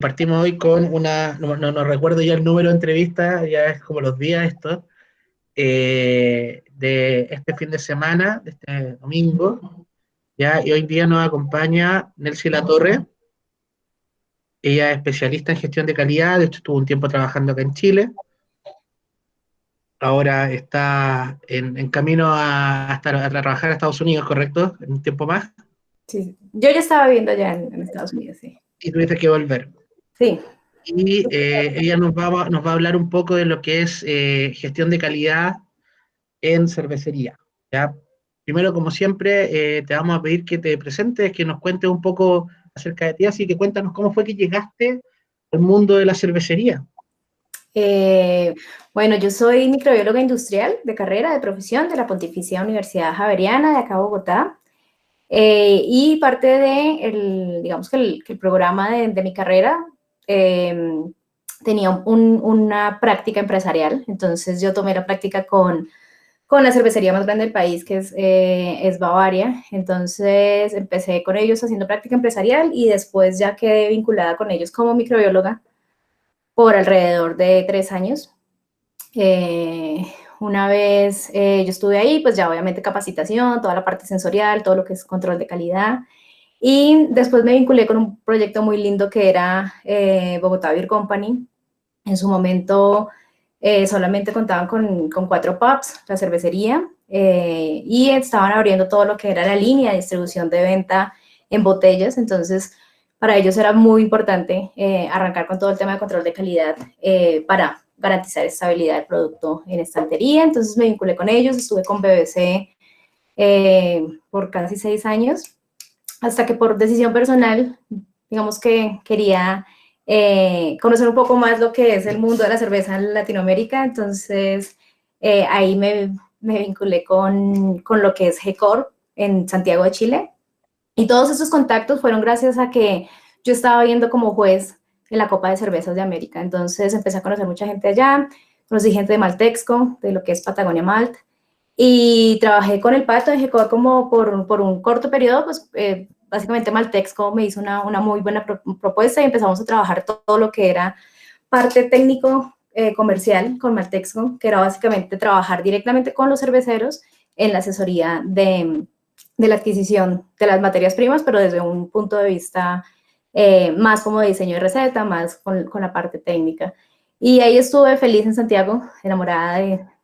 Partimos hoy con una, no recuerdo ya el número de entrevistas, ya es como los días estos, de este fin de semana, de este domingo, ya, y hoy día nos acompaña Nelcy Latorre. Ella es especialista en gestión de calidad, de hecho estuvo un tiempo trabajando acá en Chile, ahora está en camino a trabajar a Estados Unidos, ¿correcto? En un tiempo más, Sí, yo ya estaba viviendo allá en Estados Unidos, sí. y tuviste que volver. Sí, Y ella nos va a hablar un poco de lo que es gestión de calidad en cervecería. ¿Ya? Primero, como siempre, te vamos a pedir que te presentes, que nos cuentes un poco acerca de ti, así que cuéntanos cómo fue que llegaste al mundo de la cervecería. eh, bueno, yo soy microbióloga industrial de carrera, de profesión, de la Pontificia Universidad Javeriana de acá, Bogotá. Y parte de, digamos que el programa de mi carrera eh, tenía una práctica empresarial. Entonces yo tomé la práctica con la cervecería más grande del país, que es Bavaria. Entonces empecé con ellos haciendo práctica empresarial y después ya quedé vinculada con ellos como microbióloga por alrededor de 3 años. Eh, una vez yo estuve ahí, pues ya obviamente capacitación, toda la parte sensorial, todo lo que es control de calidad. Y después me vinculé con un proyecto muy lindo que era Bogotá Beer Company. En su momento solamente contaban con 4 pubs, la cervecería, y estaban abriendo todo lo que era la línea de distribución de venta en botellas. Entonces, para ellos era muy importante arrancar con todo el tema de control de calidad para garantizar estabilidad del producto en estantería. Entonces me vinculé con ellos, estuve con BBC por casi 6 años, hasta que por decisión personal, digamos que quería conocer un poco más lo que es el mundo de la cerveza en Latinoamérica. Entonces ahí me vinculé con lo que es GECOR en Santiago de Chile. Y todos esos contactos fueron gracias a que yo estaba viendo como juez en la Copa de Cervezas de América. Entonces empecé a conocer mucha gente allá, conocí gente de Maltexco, de lo que es Patagonia Malt, y trabajé con el Pato de GECOR como por un corto periodo. Pues básicamente Maltexco me hizo una muy buena propuesta y empezamos a trabajar todo lo que era parte técnico comercial con Maltexco, que era básicamente trabajar directamente con los cerveceros en la asesoría de la adquisición de las materias primas, pero desde un punto de vista más como de diseño de receta, más con la parte técnica. Y ahí estuve feliz en Santiago, enamorada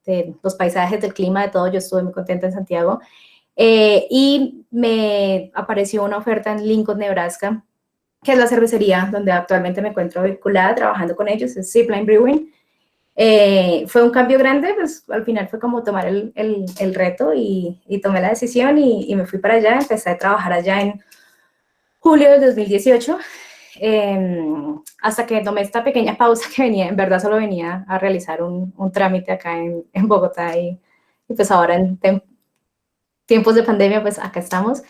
de los paisajes, del clima, de todo. Yo estuve muy contenta en Santiago. Y me apareció una oferta en Lincoln, Nebraska, que es la cervecería donde actualmente me encuentro vinculada, trabajando con ellos, es Zipline Brewing. Fue un cambio grande, pues al final fue como tomar el reto y tomé la decisión y me fui para allá. Empecé a trabajar allá en julio del 2018, hasta que tomé esta pequeña pausa que venía, en verdad solo venía a realizar un trámite acá en Bogotá, y pues ahora en tiempos de pandemia, pues acá estamos.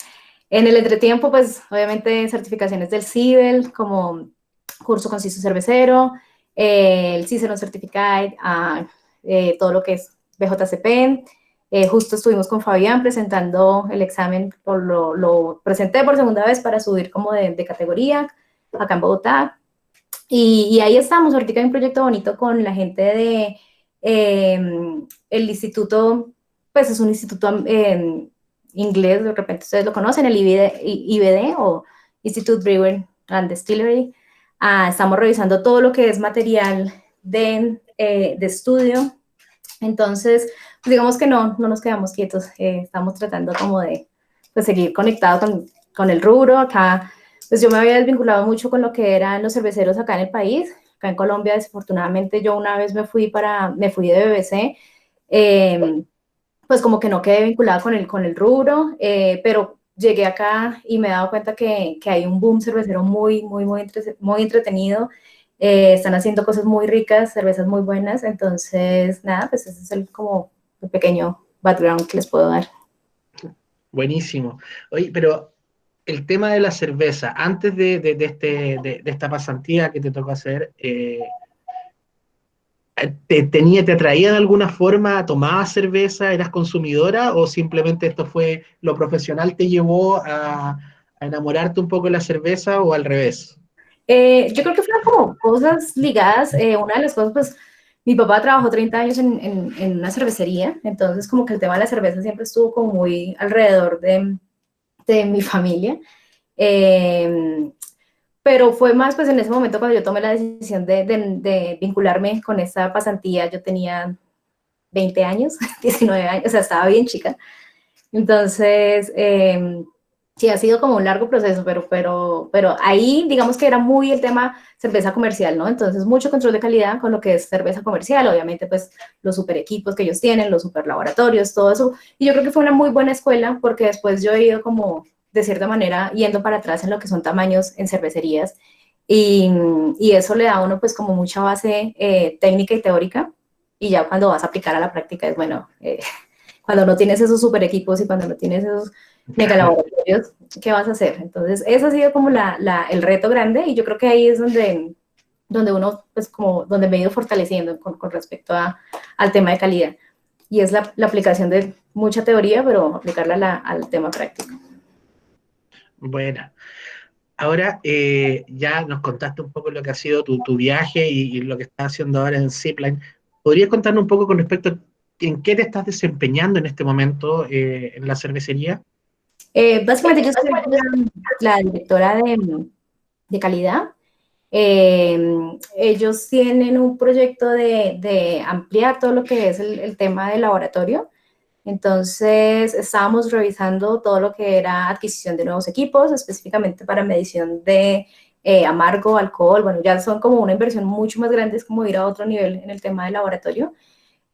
En el entretiempo, pues obviamente certificaciones del CIBEL, como curso conciso cervecero, el Cicerón Certificate, todo lo que es BJCP. Justo estuvimos con Fabián presentando el examen, lo presenté por segunda vez para subir como de categoría acá en Bogotá. Y ahí estamos. Ahorita hay un proyecto bonito con la gente de el instituto, pues es un instituto inglés, de repente ustedes lo conocen, el IBD o Institute Brewer and Distillery. Estamos revisando todo lo que es material de estudio. Entonces, pues digamos que no nos quedamos quietos. Estamos tratando como de pues, seguir conectados con el rubro. Acá, pues yo me había desvinculado mucho con lo que eran los cerveceros acá en el país. Acá en Colombia, desafortunadamente, yo una vez me fui de BBC, eh, pues como que no quedé vinculada con el rubro, pero llegué acá y me he dado cuenta que hay un boom cervecero muy entretenido. Están haciendo cosas muy ricas, cervezas muy buenas. Entonces, nada, pues ese es como el pequeño background que les puedo dar. Buenísimo. Oye, pero el tema de la cerveza, antes de esta pasantía que te tocó hacer, te atraía de alguna forma? ¿Tomabas cerveza? ¿Eras consumidora? ¿O simplemente esto fue lo profesional te llevó a enamorarte un poco de la cerveza o al revés? Yo creo que fueron como cosas ligadas. Una de las cosas, pues, mi papá trabajó 30 años en una cervecería, entonces como que el tema de la cerveza siempre estuvo como muy alrededor de mi familia. Eh, pero fue más, pues, en ese momento cuando yo tomé la decisión de vincularme con esa pasantía, yo tenía 20 años, 19 años, o sea, estaba bien chica. Entonces, sí, ha sido como un largo proceso, pero ahí digamos que era muy el tema cerveza comercial, ¿no? Entonces, mucho control de calidad con lo que es cerveza comercial, obviamente, pues los super equipos que ellos tienen, los super laboratorios, todo eso. Y yo creo que fue una muy buena escuela porque después yo he ido como, de cierta manera, yendo para atrás en lo que son tamaños en cervecerías. Y, y eso le da a uno pues como mucha base técnica y teórica. Y ya cuando vas a aplicar a la práctica es, bueno, cuando no tienes esos super equipos y cuando no tienes esos mega laboratorios, ¿qué vas a hacer? Entonces, ese ha sido como el reto grande y yo creo que ahí es donde uno, pues como, donde me he ido fortaleciendo con respecto al tema de calidad. Y es la aplicación de mucha teoría, pero aplicarla al tema práctico. Bueno, ahora ya nos contaste un poco lo que ha sido tu viaje y lo que estás haciendo ahora en Zipline. ¿Podrías contarnos un poco con respecto a en qué te estás desempeñando en este momento en la cervecería? Básicamente yo soy la directora de calidad. Ellos tienen un proyecto de ampliar todo lo que es el tema del laboratorio. Entonces, estábamos revisando todo lo que era adquisición de nuevos equipos, específicamente para medición de amargo, alcohol. Bueno, ya son como una inversión mucho más grande, es como ir a otro nivel en el tema del laboratorio.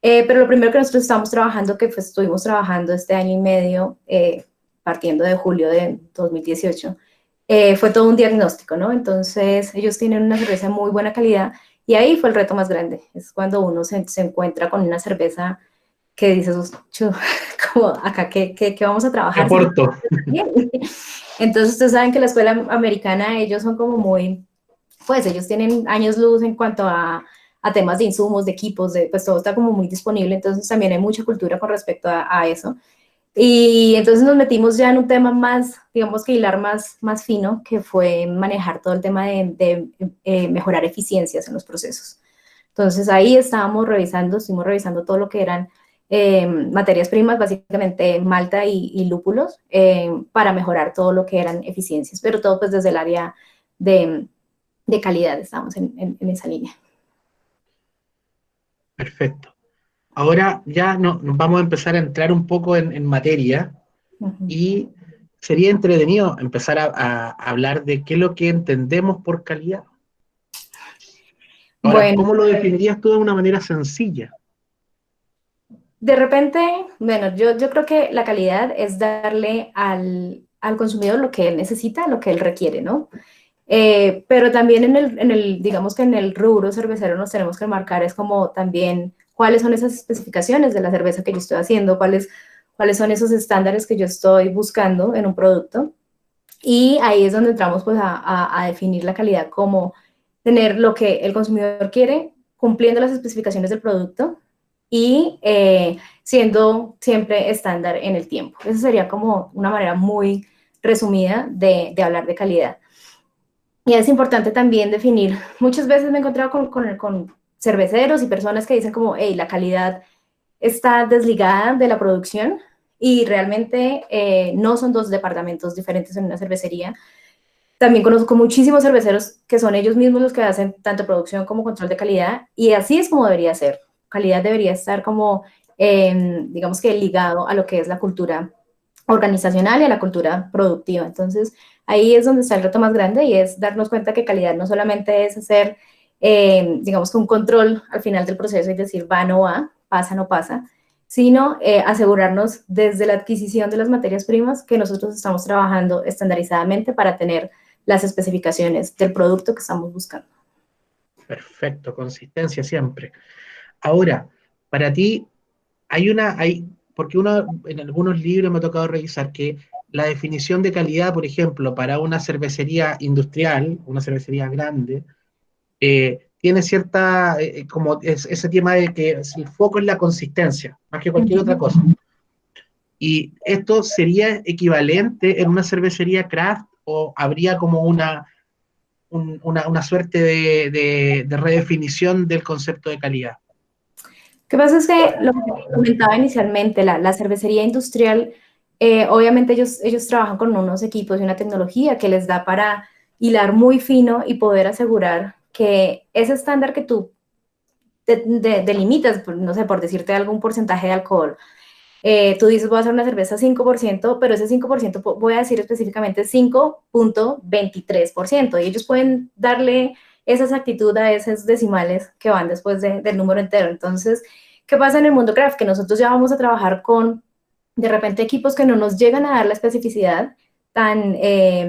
Pero lo primero que nosotros estamos trabajando, que pues, estuvimos trabajando este año y medio, partiendo de julio de 2018, fue todo un diagnóstico, ¿no? Entonces, ellos tienen una cerveza de muy buena calidad y ahí fue el reto más grande. Es cuando uno se encuentra con una cerveza que dices, como acá, ¿qué vamos a Te trabajar? Si aporto. entonces, ustedes saben que la escuela americana, ellos son como muy, pues ellos tienen años luz en cuanto a temas de insumos, de equipos, pues todo está como muy disponible, entonces también hay mucha cultura con respecto a eso. Y entonces nos metimos ya en un tema más, digamos que hilar más fino, que fue manejar todo el tema de mejorar eficiencias en los procesos. Entonces ahí estuvimos revisando todo lo que eran materias primas, básicamente malta y lúpulos, para mejorar todo lo que eran eficiencias, pero todo pues desde el área de, de calidad, estamos en esa línea. Perfecto. Ahora ya nos vamos a empezar a entrar un poco en materia Uh -huh. y sería entretenido empezar a hablar de qué es lo que entendemos por calidad. Ahora, Bueno, ¿cómo lo definirías tú de una manera sencilla? de repente, bueno, yo creo que la calidad es darle al consumidor lo que él necesita, lo que él requiere, ¿no? Pero también digamos que en el rubro cervecero nos tenemos que marcar, es como también cuáles son esas especificaciones de la cerveza que yo estoy haciendo, cuáles son esos estándares que yo estoy buscando en un producto. Y ahí es donde entramos pues a definir la calidad como tener lo que el consumidor quiere, cumpliendo las especificaciones del producto y siendo siempre estándar en el tiempo. Esa sería como una manera muy resumida de hablar de calidad. Y es importante también definir, muchas veces me he encontrado con cerveceros y personas que dicen como, hey, la calidad está desligada de la producción y realmente no son dos departamentos diferentes en una cervecería. También conozco muchísimos cerveceros que son ellos mismos los que hacen tanto producción como control de calidad y así es como debería ser. Calidad debería estar como, digamos que ligado a lo que es la cultura organizacional y a la cultura productiva. Entonces, ahí es donde está el reto más grande y es darnos cuenta que calidad no solamente es hacer, digamos que un control al final del proceso y decir va, no va, pasa, no pasa, sino asegurarnos desde la adquisición de las materias primas que nosotros estamos trabajando estandarizadamente para tener las especificaciones del producto que estamos buscando. Perfecto, consistencia siempre. Ahora, para ti, porque uno en algunos libros me ha tocado revisar que la definición de calidad, por ejemplo, para una cervecería industrial, una cervecería grande, tiene cierta, como ese tema de que el foco es la consistencia, más que Uh cualquier otra -huh. cosa. ¿Y esto sería equivalente en una cervecería craft o habría como una suerte de redefinición del concepto de calidad. Lo que pasa es que lo que comentaba inicialmente, la cervecería industrial, obviamente ellos trabajan con unos equipos y una tecnología que les da para hilar muy fino y poder asegurar que ese estándar que tú delimitas, no sé, por decirte algún porcentaje de alcohol, tú dices voy a hacer una cerveza 5%, pero ese 5% voy a decir específicamente 5.23%, y ellos pueden darle esa exactitud a esos decimales que van después del número entero. Entonces, ¿qué pasa en el mundo craft? Que nosotros ya vamos a trabajar con, de repente, equipos que no nos llegan a dar la especificidad tan,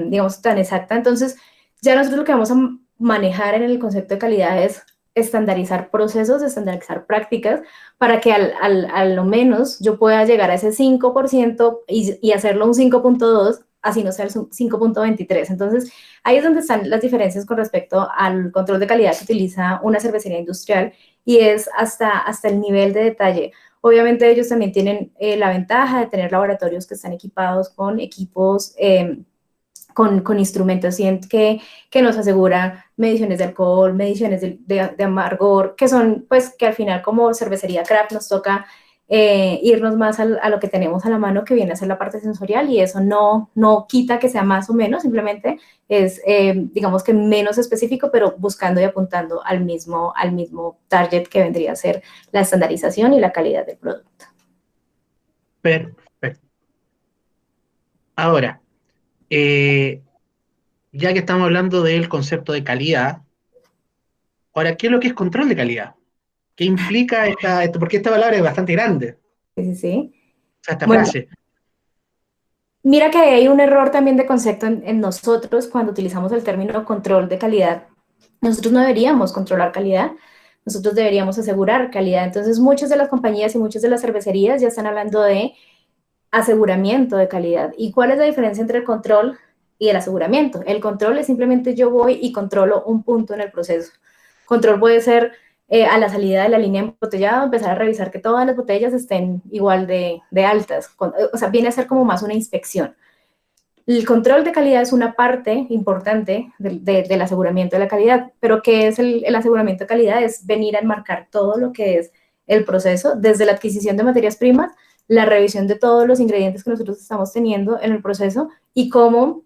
digamos, tan exacta. Entonces, ya nosotros lo que vamos a manejar en el concepto de calidad es estandarizar procesos, estandarizar prácticas, para que a lo menos yo pueda llegar a ese 5% y hacerlo un 5.2, así no sea el 5.23. Entonces, ahí es donde están las diferencias con respecto al control de calidad que utiliza una cervecería industrial, y es hasta el nivel de detalle. Obviamente ellos también tienen la ventaja de tener laboratorios que están equipados con equipos, con instrumentos que nos aseguran mediciones de alcohol, mediciones de amargor, que son, pues, que al final como cervecería craft nos toca irnos más a lo que tenemos a la mano, que viene a ser la parte sensorial, y eso no quita que sea más o menos, simplemente es, digamos que menos específico, pero buscando y apuntando al mismo target, que vendría a ser la estandarización y la calidad del producto. Perfecto. Ahora, ya que estamos hablando del concepto de calidad, ahora, ¿qué es lo que es control de calidad? ¿Qué implica porque esta palabra es bastante grande, Sí, sí, sí. o sea, esta Bueno, frase? mira que hay un error también de concepto en nosotros cuando utilizamos el término control de calidad. Nosotros no deberíamos controlar calidad, nosotros deberíamos asegurar calidad. Entonces, muchas de las compañías y muchas de las cervecerías ya están hablando de aseguramiento de calidad. ¿Y cuál es la diferencia entre el control y el aseguramiento? El control es simplemente yo voy y controlo un punto en el proceso. Control puede ser a la salida de la línea de embotellado, empezar a revisar que todas las botellas estén igual de altas. O sea, viene a ser como más una inspección. El control de calidad es una parte importante del aseguramiento de la calidad, pero ¿qué es el aseguramiento de calidad? Es venir a enmarcar todo lo que es el proceso, desde la adquisición de materias primas, la revisión de todos los ingredientes que nosotros estamos teniendo en el proceso, y cómo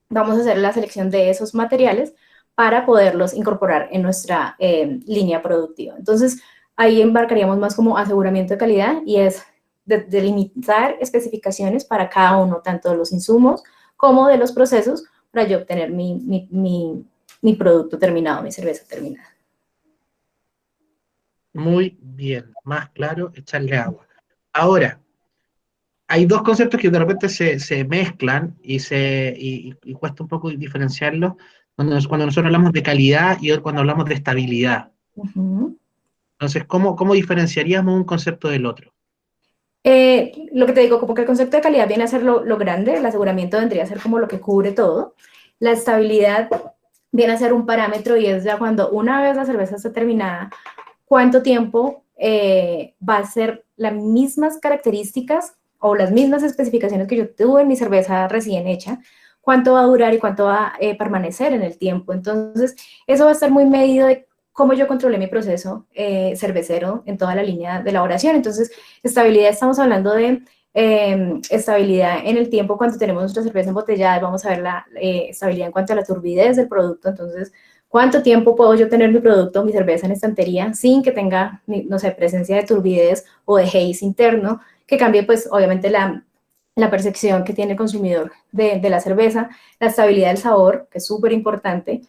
vamos a hacer la selección de esos materiales para poderlos incorporar en nuestra línea productiva. Entonces, ahí embarcaríamos más como aseguramiento de calidad, y es delimitar especificaciones para cada uno, tanto de los insumos como de los procesos, para yo obtener mi producto terminado, mi cerveza terminada. Muy bien, más claro, echarle agua. Ahora, hay dos conceptos que de repente se mezclan y cuesta un poco diferenciarlos cuando nosotros hablamos de calidad y cuando hablamos de estabilidad. Entonces, ¿cómo diferenciaríamos un concepto del otro? Lo que te digo, como que el concepto de calidad viene a ser lo grande, el aseguramiento vendría a ser como lo que cubre todo. La estabilidad viene a ser un parámetro, y es ya cuando una vez la cerveza está terminada, cuánto tiempo va a ser las mismas características o las mismas especificaciones que yo tuve en mi cerveza recién hecha, cuánto va a durar y cuánto va a permanecer en el tiempo. Entonces, eso va a estar muy medido de cómo yo controlé mi proceso cervecero en toda la línea de elaboración. Entonces, estabilidad, estamos hablando de estabilidad en el tiempo. Cuando tenemos nuestra cerveza embotellada, vamos a ver la estabilidad en cuanto a la turbidez del producto. Entonces, ¿cuánto tiempo puedo yo tener mi producto, mi cerveza en estantería, sin que tenga, no sé, presencia de turbidez o de haze interno, que cambie, pues, obviamente, la percepción que tiene el consumidor de la cerveza? La estabilidad del sabor, que es súper importante.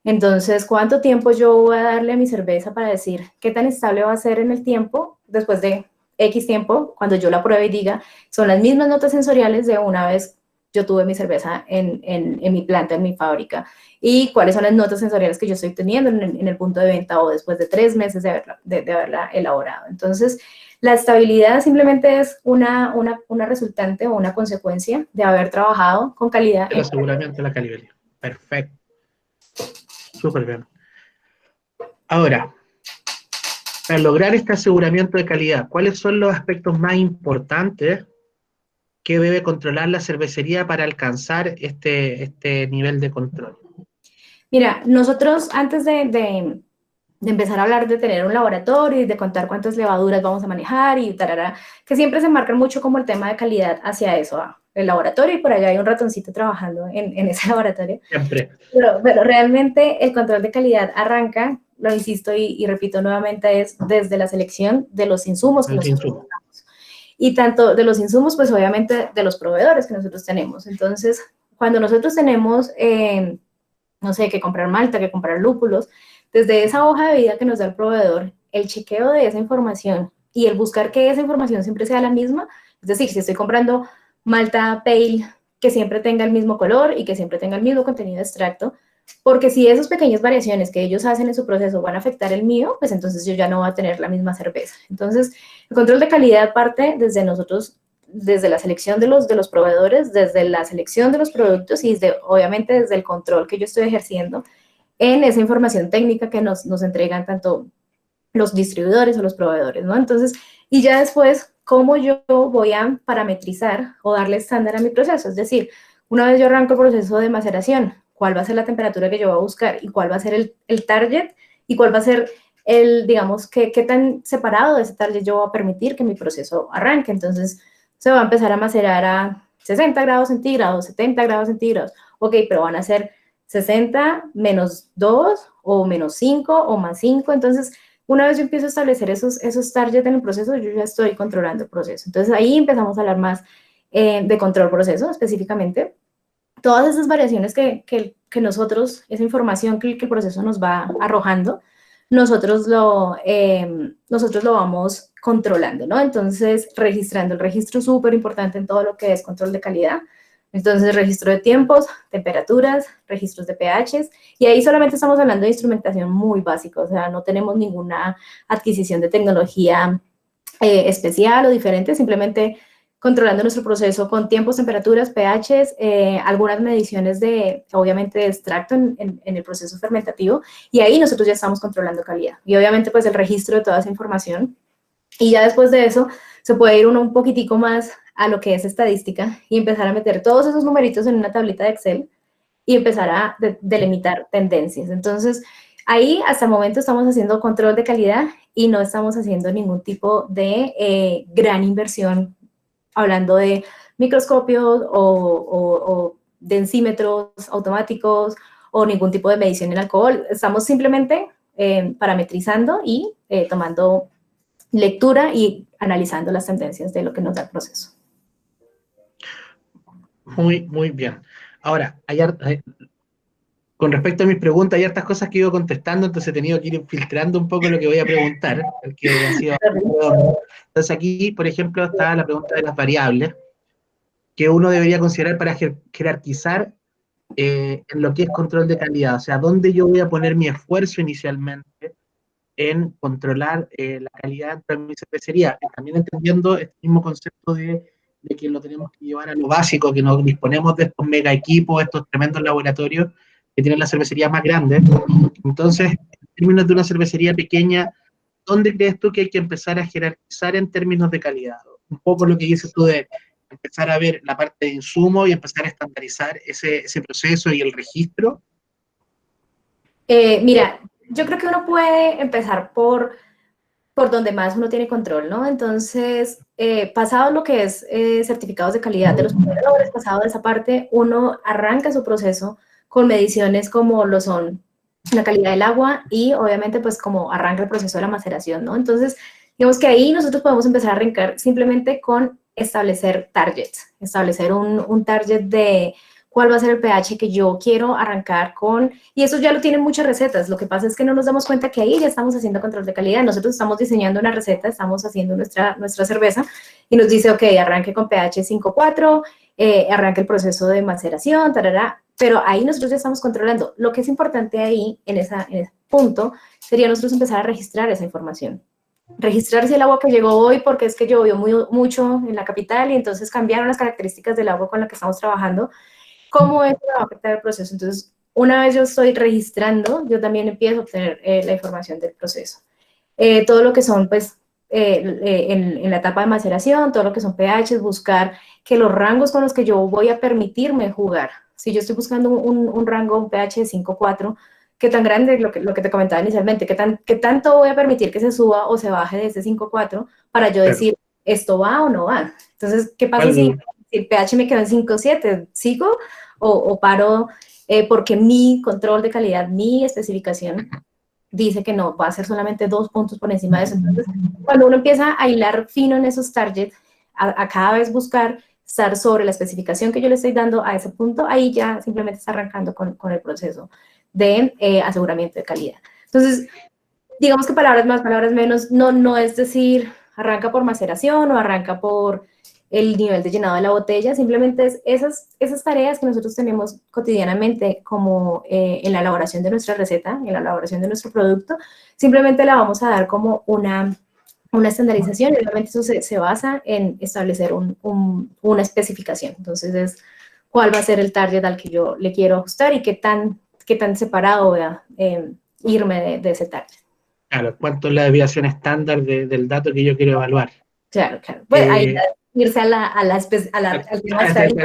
Entonces, ¿cuánto tiempo yo voy a darle a mi cerveza para decir qué tan estable va a ser en el tiempo después de X tiempo, cuando yo la pruebe y diga, son las mismas notas sensoriales de una vez yo tuve mi cerveza en mi planta, en mi fábrica, y cuáles son las notas sensoriales que yo estoy teniendo en el punto de venta o después de 3 meses de haberla elaborado? Entonces, la estabilidad simplemente es una resultante o una consecuencia de haber trabajado con calidad. El aseguramiento de la calidad. Perfecto. Súper bien. Ahora, para lograr este aseguramiento de calidad, ¿cuáles son los aspectos más importantes que debe controlar la cervecería para alcanzar este nivel de control? Mira, nosotros antes de empezar a hablar de tener un laboratorio y de contar cuántas levaduras vamos a manejar y tarara, que siempre se marca mucho como el tema de calidad hacia eso, el laboratorio, y por allá hay un ratoncito trabajando en ese laboratorio. Siempre. Pero realmente el control de calidad arranca, lo insisto y repito nuevamente, es desde la selección de los insumos que nosotros usamos. Y tanto de los insumos, pues obviamente de los proveedores que nosotros tenemos. Entonces, cuando nosotros tenemos, no sé, que comprar malta, que comprar lúpulos, desde esa hoja de vida que nos da el proveedor, el chequeo de esa información y el buscar que esa información siempre sea la misma, es decir, si estoy comprando malta pale, que siempre tenga el mismo color y que siempre tenga el mismo contenido de extracto, porque si esas pequeñas variaciones que ellos hacen en su proceso van a afectar el mío, pues entonces yo ya no voy a tener la misma cerveza. Entonces, el control de calidad parte desde nosotros, desde la selección de los proveedores, desde la selección de los productos y obviamente desde el control que yo estoy ejerciendo en esa información técnica que nos entregan tanto los distribuidores o los proveedores, ¿no? Entonces, y ya después, ¿cómo yo voy a parametrizar o darle estándar a mi proceso? Es decir, una vez yo arranco el proceso de maceración, ¿cuál va a ser la temperatura que yo voy a buscar? ¿Y cuál va a ser el target? ¿Y cuál va a ser digamos, qué tan separado de ese target yo voy a permitir que mi proceso arranque? Entonces, se va a empezar a macerar a 60 grados centígrados, 70 grados centígrados. Ok, pero van a ser 60 menos 2 o menos 5 o más 5. Entonces, una vez yo empiezo a establecer esos targets en el proceso, yo ya estoy controlando el proceso. Entonces, ahí empezamos a hablar más de control proceso específicamente. Todas esas variaciones que nosotros, esa información que el proceso nos va arrojando, nosotros lo vamos controlando, ¿no? Entonces, registrando. El registro es súper importante en todo lo que es control de calidad. Entonces, registro de tiempos, temperaturas, registros de pHs, y ahí solamente estamos hablando de instrumentación muy básica, o sea, no tenemos ninguna adquisición de tecnología especial o diferente, simplemente controlando nuestro proceso con tiempos, temperaturas, pHs, algunas mediciones obviamente, de extracto en el proceso fermentativo, y ahí nosotros ya estamos controlando calidad. Y obviamente, pues, el registro de toda esa información. Y ya después de eso, se puede ir uno un poquitico más a lo que es estadística y empezar a meter todos esos numeritos en una tablita de Excel y empezar a delimitar tendencias. Entonces, ahí hasta el momento estamos haciendo control de calidad y no estamos haciendo ningún tipo de gran inversión, hablando de microscopios o densímetros automáticos o ningún tipo de medición en alcohol. Estamos simplemente parametrizando y tomando lectura y analizando las tendencias de lo que nos da el proceso. Muy, muy bien. Ahora, con respecto a mis preguntas, hay hartas cosas que he ido contestando, entonces he tenido que ir filtrando un poco lo que voy a preguntar, porque ha sido... Entonces aquí, por ejemplo, está la pregunta de las variables que uno debería considerar para jerarquizar en lo que es control de calidad, o sea, dónde yo voy a poner mi esfuerzo inicialmente en controlar la calidad de mi cervecería, también entendiendo este mismo concepto de que lo tenemos que llevar a lo básico, que nos disponemos de estos mega equipos, estos tremendos laboratorios que tienen las cervecerías más grandes. Entonces, en términos de una cervecería pequeña, ¿dónde crees tú que hay que empezar a jerarquizar en términos de calidad? Un poco lo que dices tú de empezar a ver la parte de insumo y empezar a estandarizar ese proceso y el registro. Mira, yo creo que uno puede empezar por donde más uno tiene control, ¿no? Entonces, pasado lo que es certificados de calidad de los proveedores, pasado de esa parte, uno arranca su proceso con mediciones como lo son la calidad del agua y obviamente pues como arranca el proceso de la maceración, ¿no? Entonces, digamos que ahí nosotros podemos empezar a arrancar simplemente con establecer targets, establecer un target de cuál va a ser el pH que yo quiero arrancar con, y eso ya lo tienen muchas recetas, lo que pasa es que no nos damos cuenta que ahí ya estamos haciendo control de calidad, nosotros estamos diseñando una receta, estamos haciendo nuestra cerveza, y nos dice, ok, arranque con pH 5.4, arranque el proceso de maceración, tarará, pero ahí nosotros ya estamos controlando. Lo que es importante ahí, en ese punto, sería nosotros empezar a registrar esa información. Registrar si el agua que llegó hoy, porque es que llovió mucho en la capital y entonces cambiaron las características del agua con la que estamos trabajando, cómo eso va a afectar el proceso. Entonces, una vez yo estoy registrando, yo también empiezo a obtener la información del proceso. Todo lo que son, pues, en la etapa de maceración, todo lo que son pHs, buscar que los rangos con los que yo voy a permitirme jugar Si yo estoy buscando un rango, un pH de 5,4, ¿qué tan grande es lo que te comentaba inicialmente? ¿Qué tanto voy a permitir que se suba o se baje de ese 5,4 para yo decir, esto va o no va? Entonces, ¿qué pasa si el pH me quedó en 5,7? ¿Sigo o paro porque mi control de calidad, mi especificación dice que no, va a ser solamente 2 puntos por encima de eso? Entonces, cuando uno empieza a hilar fino en esos targets, a cada vez buscar estar sobre la especificación que yo le estoy dando a ese punto, ahí ya simplemente está arrancando con el proceso de aseguramiento de calidad. Entonces, digamos que palabras más, palabras menos, no es decir, arranca por maceración o arranca por el nivel de llenado de la botella, simplemente es esas tareas que nosotros tenemos cotidianamente como en la elaboración de nuestra receta, en la elaboración de nuestro producto, simplemente la vamos a dar como una estandarización, y obviamente eso se basa en establecer una especificación. Entonces es cuál va a ser el target al que yo le quiero ajustar y qué tan separado voy a irme de ese target. Claro, ¿cuánto es la desviación estándar del dato que yo quiero evaluar? Claro. Bueno, ahí irse a la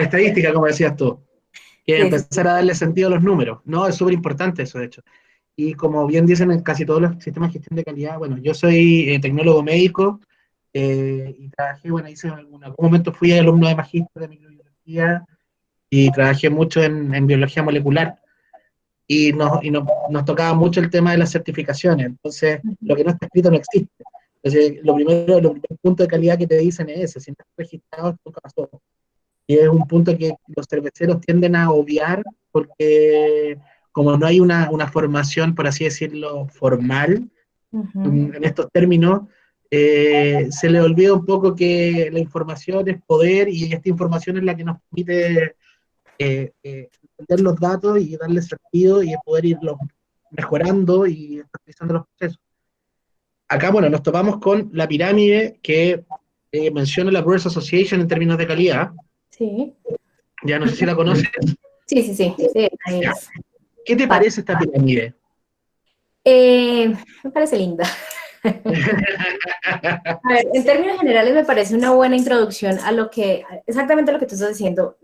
estadística, como decías tú. Que empezar a darle sentido a los números. No, es súper importante eso, de hecho. Y como bien dicen en casi todos los sistemas de gestión de calidad, bueno, yo soy tecnólogo médico y trabajé, bueno, en algún momento fui alumno de magíster de microbiología y trabajé mucho en biología molecular y nos tocaba mucho el tema de las certificaciones. Entonces, lo que no está escrito no existe. Entonces, el primer punto de calidad que te dicen es ese: si no está registrado, nunca pasó. Y es un punto que los cerveceros tienden a obviar porque como no hay una formación, por así decirlo, formal en estos términos, se le olvida un poco que la información es poder y esta información es la que nos permite entender los datos y darle sentido y poder irlos mejorando y actualizando los procesos. Acá, bueno, nos topamos con la pirámide que menciona la Brewers Association en términos de calidad. Sí. Ya no sé si la conoces. Sí. Ahí es. ¿Qué te parece esta pirámide? Me parece linda. A ver, en términos generales me parece una buena introducción a exactamente lo que tú estás diciendo.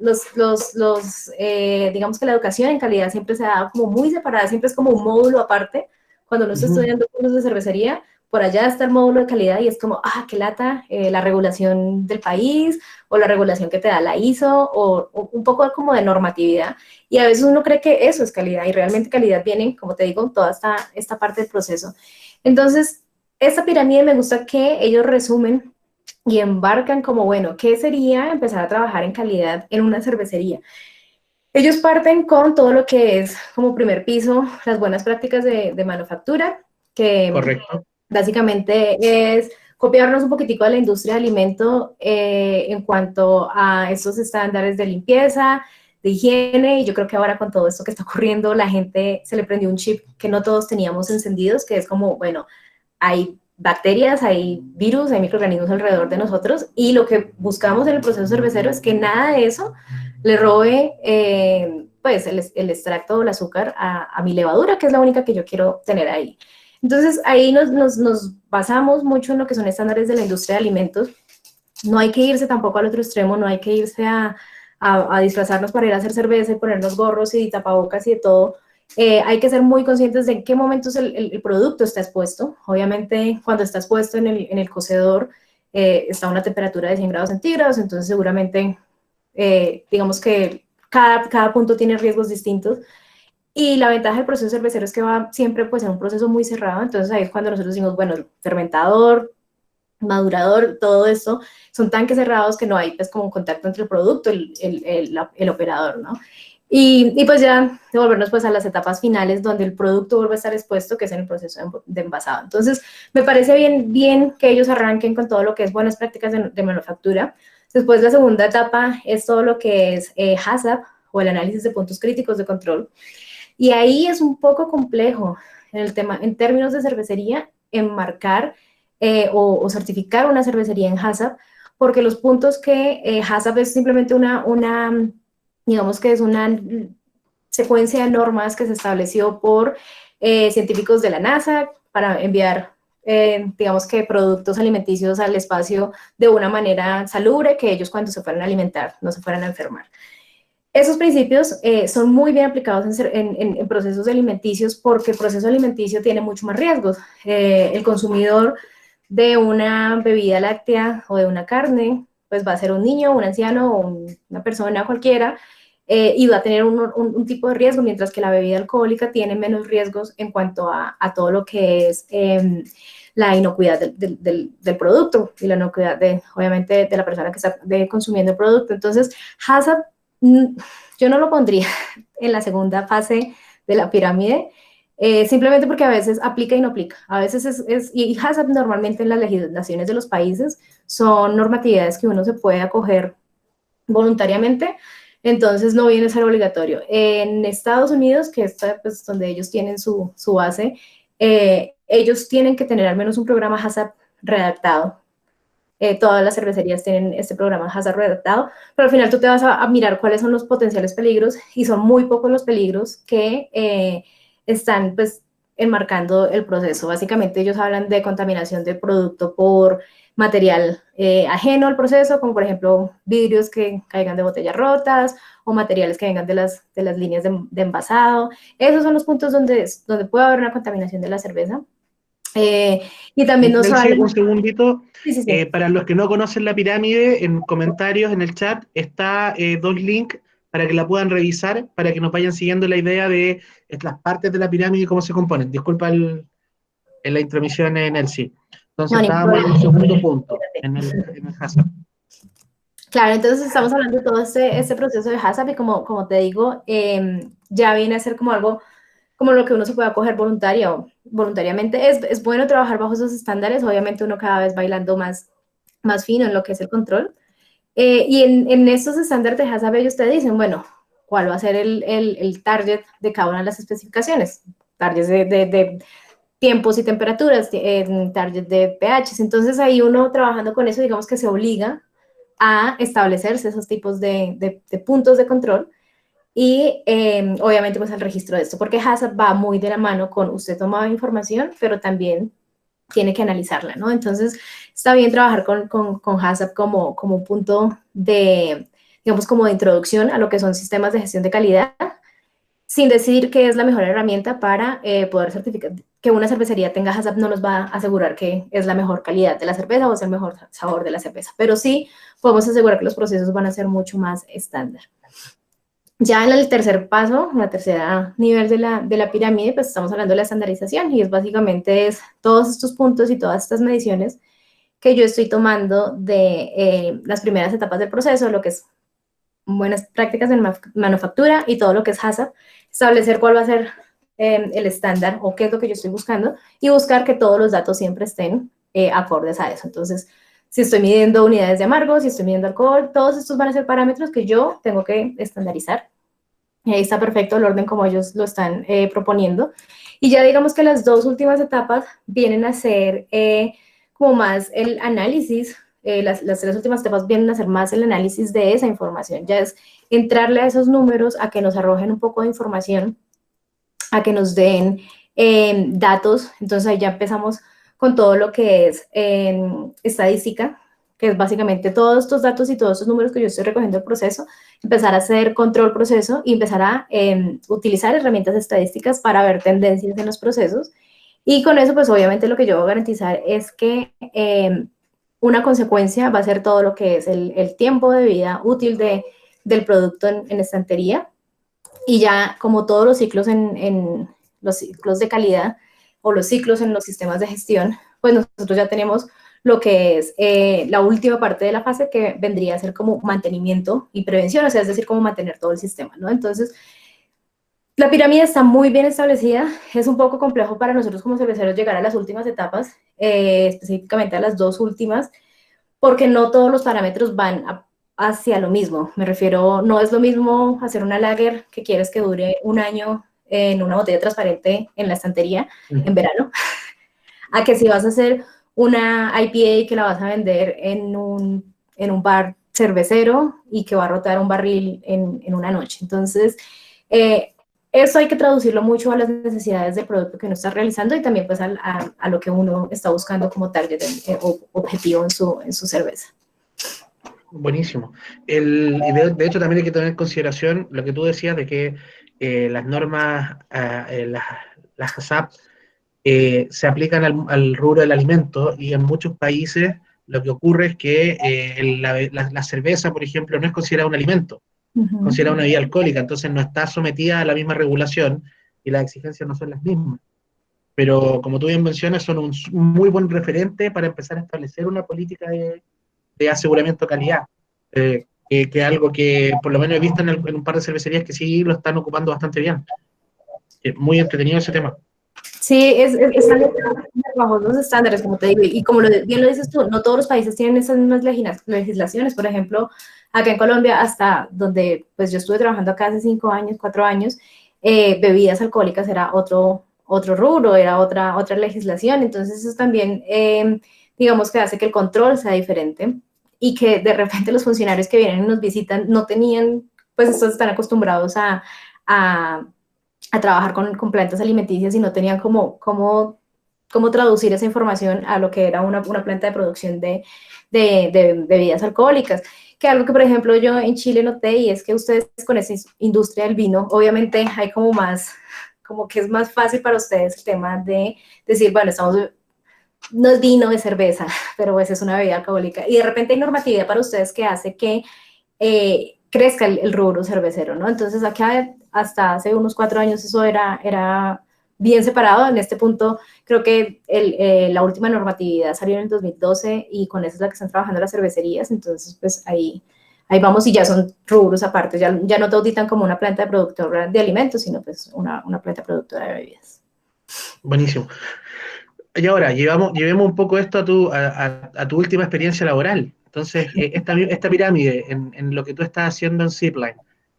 Digamos que la educación en calidad siempre se ha dado como muy separada, siempre es como un módulo aparte. Cuando uno está estudiando cursos de cervecería, por allá está el módulo de calidad y es como, qué lata, la regulación del país o la regulación que te da la ISO o un poco como de normatividad. Y a veces uno cree que eso es calidad y realmente calidad viene, como te digo, toda esta parte del proceso. Entonces, esta pirámide me gusta que ellos resumen y embarcan como, bueno, ¿qué sería empezar a trabajar en calidad en una cervecería? Ellos parten con todo lo que es como primer piso, las buenas prácticas de manufactura, que Correcto. básicamente es copiarnos un poquitico de la industria de alimento en cuanto a estos estándares de limpieza, de higiene, y yo creo que ahora con todo esto que está ocurriendo, la gente se le prendió un chip que no todos teníamos encendidos, que es como, bueno, hay bacterias, hay virus, hay microorganismos alrededor de nosotros y lo que buscamos en el proceso cervecero es que nada de eso le robe pues el extracto o el azúcar a mi levadura, que es la única que yo quiero tener ahí. Entonces ahí nos basamos mucho en lo que son estándares de la industria de alimentos. No hay que irse tampoco al otro extremo, no hay que irse a disfrazarnos para ir a hacer cerveza y ponernos gorros y tapabocas y de todo. Hay que ser muy conscientes de en qué momentos el producto está expuesto. Obviamente, cuando está expuesto en el cocedor, está a una temperatura de 100 grados centígrados, entonces seguramente, digamos que cada punto tiene riesgos distintos. Y la ventaja del proceso cervecero es que va siempre pues en un proceso muy cerrado, entonces ahí es cuando nosotros decimos, bueno, fermentador, madurador, todo esto, son tanques cerrados que no hay pues como un contacto entre el producto y el operador, ¿no? Y pues ya devolvernos pues a las etapas finales donde el producto vuelve a estar expuesto, que es en el proceso de envasado. Entonces, me parece bien que ellos arranquen con todo lo que es buenas prácticas de manufactura. Después, la segunda etapa es todo lo que es HACCP o el análisis de puntos críticos de control. Y ahí es un poco complejo en términos de cervecería, enmarcar o certificar una cervecería en HACCP, porque los puntos que HACCP es simplemente digamos que es una secuencia de normas que se estableció por científicos de la NASA para enviar, digamos que productos alimenticios al espacio de una manera salubre, que ellos cuando se fueran a alimentar no se fueran a enfermar. Esos principios son muy bien aplicados en procesos alimenticios porque el proceso alimenticio tiene mucho más riesgos. El consumidor de una bebida láctea o de una carne, pues va a ser un niño, un anciano o una persona cualquiera, y va a tener un tipo de riesgo, mientras que la bebida alcohólica tiene menos riesgos en cuanto a todo lo que es la inocuidad del producto y la inocuidad, obviamente, de la persona que está consumiendo el producto. Entonces, HACCP yo no lo pondría en la segunda fase de la pirámide, simplemente porque a veces aplica y no aplica. A veces y HACCP normalmente en las legislaciones de los países son normatividades que uno se puede acoger voluntariamente, entonces no viene a ser obligatorio. En Estados Unidos, que es pues, donde ellos tienen su base, ellos tienen que tener al menos un programa HACCP redactado. Todas las cervecerías tienen este programa HACCP redactado, pero al final tú te vas a mirar cuáles son los potenciales peligros y son muy pocos los peligros que están pues enmarcando el proceso. Básicamente ellos hablan de contaminación del producto por material ajeno al proceso, como por ejemplo vidrios que caigan de botellas rotas o materiales que vengan de las líneas de envasado. Esos son los puntos donde puede haber una contaminación de la cerveza. Y también nos Nelcy, hablan... un segundito. Sí, sí, sí. Para los que no conocen la pirámide, en comentarios, en el chat, está dos links para que la puedan revisar, para que nos vayan siguiendo la idea de las partes de la pirámide y cómo se componen. Disculpa en la intromisión en el sí. Entonces No, ningún estábamos en problema. el segundo punto, en el hazard. Claro, entonces estamos hablando de todo este proceso de HACCP y como te digo, ya viene a ser como algo como lo que uno se puede acoger voluntariamente. Es bueno trabajar bajo esos estándares, obviamente uno cada vez bailando más fino en lo que es el control. Y en estos estándares de HACCP ellos te dicen, bueno, cuál va a ser el target de cada una de las especificaciones, targets de tiempos y temperaturas, target de pH. Entonces ahí uno trabajando con eso, digamos que se obliga a establecerse esos tipos de puntos de control y obviamente pues el registro de esto, porque HACCP va muy de la mano con usted toma información, pero también tiene que analizarla, ¿no? Entonces está bien trabajar con HACCP como un punto de, digamos, como de introducción a lo que son sistemas de gestión de calidad, sin decir que es la mejor herramienta para poder certificar que una cervecería tenga HACCP no nos va a asegurar que es la mejor calidad de la cerveza o es el mejor sabor de la cerveza, pero sí podemos asegurar que los procesos van a ser mucho más estándar. Ya en el tercer paso, en la tercera nivel de la pirámide, pues estamos hablando de la estandarización y es básicamente todos estos puntos y todas estas mediciones que yo estoy tomando de las primeras etapas del proceso, lo que es buenas prácticas en manufactura y todo lo que es HACCP, establecer cuál va a ser el estándar o qué es lo que yo estoy buscando y buscar que todos los datos siempre estén acordes a eso. Entonces, si estoy midiendo unidades de amargo, si estoy midiendo alcohol, todos estos van a ser parámetros que yo tengo que estandarizar. Y ahí está perfecto el orden como ellos lo están proponiendo. Y ya digamos que las dos últimas etapas vienen a ser como más el análisis, las tres últimas etapas vienen a ser más el análisis de esa información. Ya es entrarle a esos números, a que nos arrojen un poco de información, a que nos den datos. Entonces ahí ya empezamos con todo lo que es estadística, que es básicamente todos estos datos y todos estos números que yo estoy recogiendo el proceso, empezar a hacer control proceso y empezar a utilizar herramientas estadísticas para ver tendencias en los procesos. Y con eso, pues obviamente lo que yo voy a garantizar es que una consecuencia va a ser todo lo que es el tiempo de vida útil del producto en estantería. Y ya como todos los ciclos en los ciclos de calidad o los ciclos en los sistemas de gestión, pues nosotros ya tenemos lo que es la última parte de la fase que vendría a ser como mantenimiento y prevención, o sea, es decir, como mantener todo el sistema, ¿no? Entonces, la pirámide está muy bien establecida, es un poco complejo para nosotros como cerveceros llegar a las últimas etapas, específicamente a las dos últimas, porque no todos los parámetros van hacia lo mismo. Me refiero, no es lo mismo hacer una lager que quieres que dure un año en una botella transparente en la estantería en verano, a que si vas a hacer una IPA que la vas a vender en un bar cervecero y que va a rotar un barril en una noche. Entonces, eso hay que traducirlo mucho a las necesidades del producto que uno está realizando y también pues a lo que uno está buscando como target o objetivo en su cerveza. Buenísimo. De hecho, también hay que tener en consideración lo que tú decías de que las normas, las HACCP, se aplican al rubro del alimento y en muchos países lo que ocurre es que la cerveza, por ejemplo, no es considerada un alimento, es Ujú. considerada una bebida alcohólica, entonces no está sometida a la misma regulación y las exigencias no son las mismas. Pero como tú bien mencionas, son un muy buen referente para empezar a establecer una política de aseguramiento de calidad, que es algo que por lo menos he visto en un par de cervecerías que sí lo están ocupando bastante bien. Muy entretenido ese tema. Sí, están bajo los estándares, como te digo, y como bien lo dices tú, no todos los países tienen esas mismas legislaciones. Por ejemplo, acá en Colombia, hasta donde pues yo estuve trabajando acá hace 5 años, 4 años, bebidas alcohólicas era otro rubro, era otra legislación. Entonces eso también, digamos que hace que el control sea diferente y que de repente los funcionarios que vienen y nos visitan no tenían, pues estos están acostumbrados a a trabajar con plantas alimenticias y no tenían cómo traducir esa información a lo que era una planta de producción de bebidas alcohólicas. Que algo que, por ejemplo, yo en Chile noté y es que ustedes con esa industria del vino, obviamente hay como más, como que es más fácil para ustedes el tema de decir, bueno, no es vino, es cerveza, pero pues es una bebida alcohólica. Y de repente hay normatividad para ustedes que hace que crezca el rubro cervecero, ¿no? Entonces acá hasta hace unos 4 años eso era bien separado. En este punto creo que la última normatividad salió en el 2012 y con eso es la que están trabajando las cervecerías. Entonces pues ahí vamos y ya son rubros aparte, ya no te auditan como una planta de productora de alimentos, sino pues una planta productora de bebidas. Buenísimo. Y ahora, llevemos un poco esto a tu última experiencia laboral. Entonces, esta pirámide, en lo que tú estás haciendo en Zipline,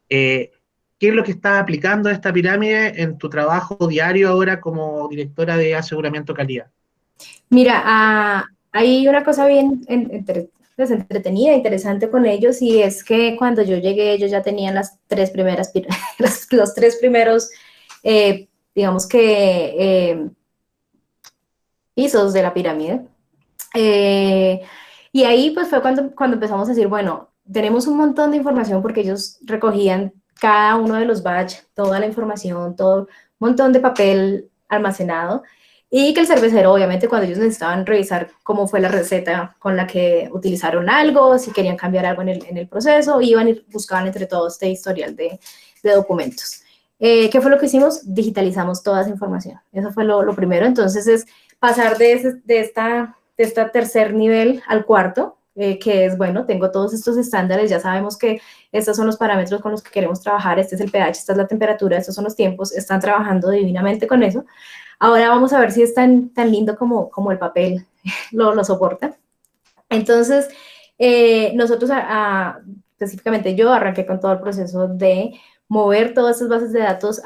eh, ¿qué es lo que estás aplicando a esta pirámide en tu trabajo diario ahora como directora de aseguramiento calidad? Mira, hay una cosa bien pues, entretenida, interesante con ellos, y es que cuando yo llegué, ellos ya tenían las tres primeras, los tres primeros, eh, digamos que, pisos de la pirámide. Eh, y ahí pues fue cuando empezamos a decir, bueno, tenemos un montón de información porque ellos recogían cada uno de los batch, toda la información, todo un montón de papel almacenado y que el cervecero, obviamente, cuando ellos necesitaban revisar cómo fue la receta con la que utilizaron algo, si querían cambiar algo en el proceso, iban y buscaban entre todos este historial de documentos. ¿Qué fue lo que hicimos? Digitalizamos toda esa información. Eso fue lo primero. Entonces es pasar de esta tercer nivel al cuarto, que es, bueno, tengo todos estos estándares, ya sabemos que estos son los parámetros con los que queremos trabajar, este es el pH, esta es la temperatura, estos son los tiempos, están trabajando divinamente con eso. Ahora vamos a ver si es tan lindo como el papel lo soporta. Entonces, nosotros, específicamente yo, arranqué con todo el proceso de mover todas estas bases de datos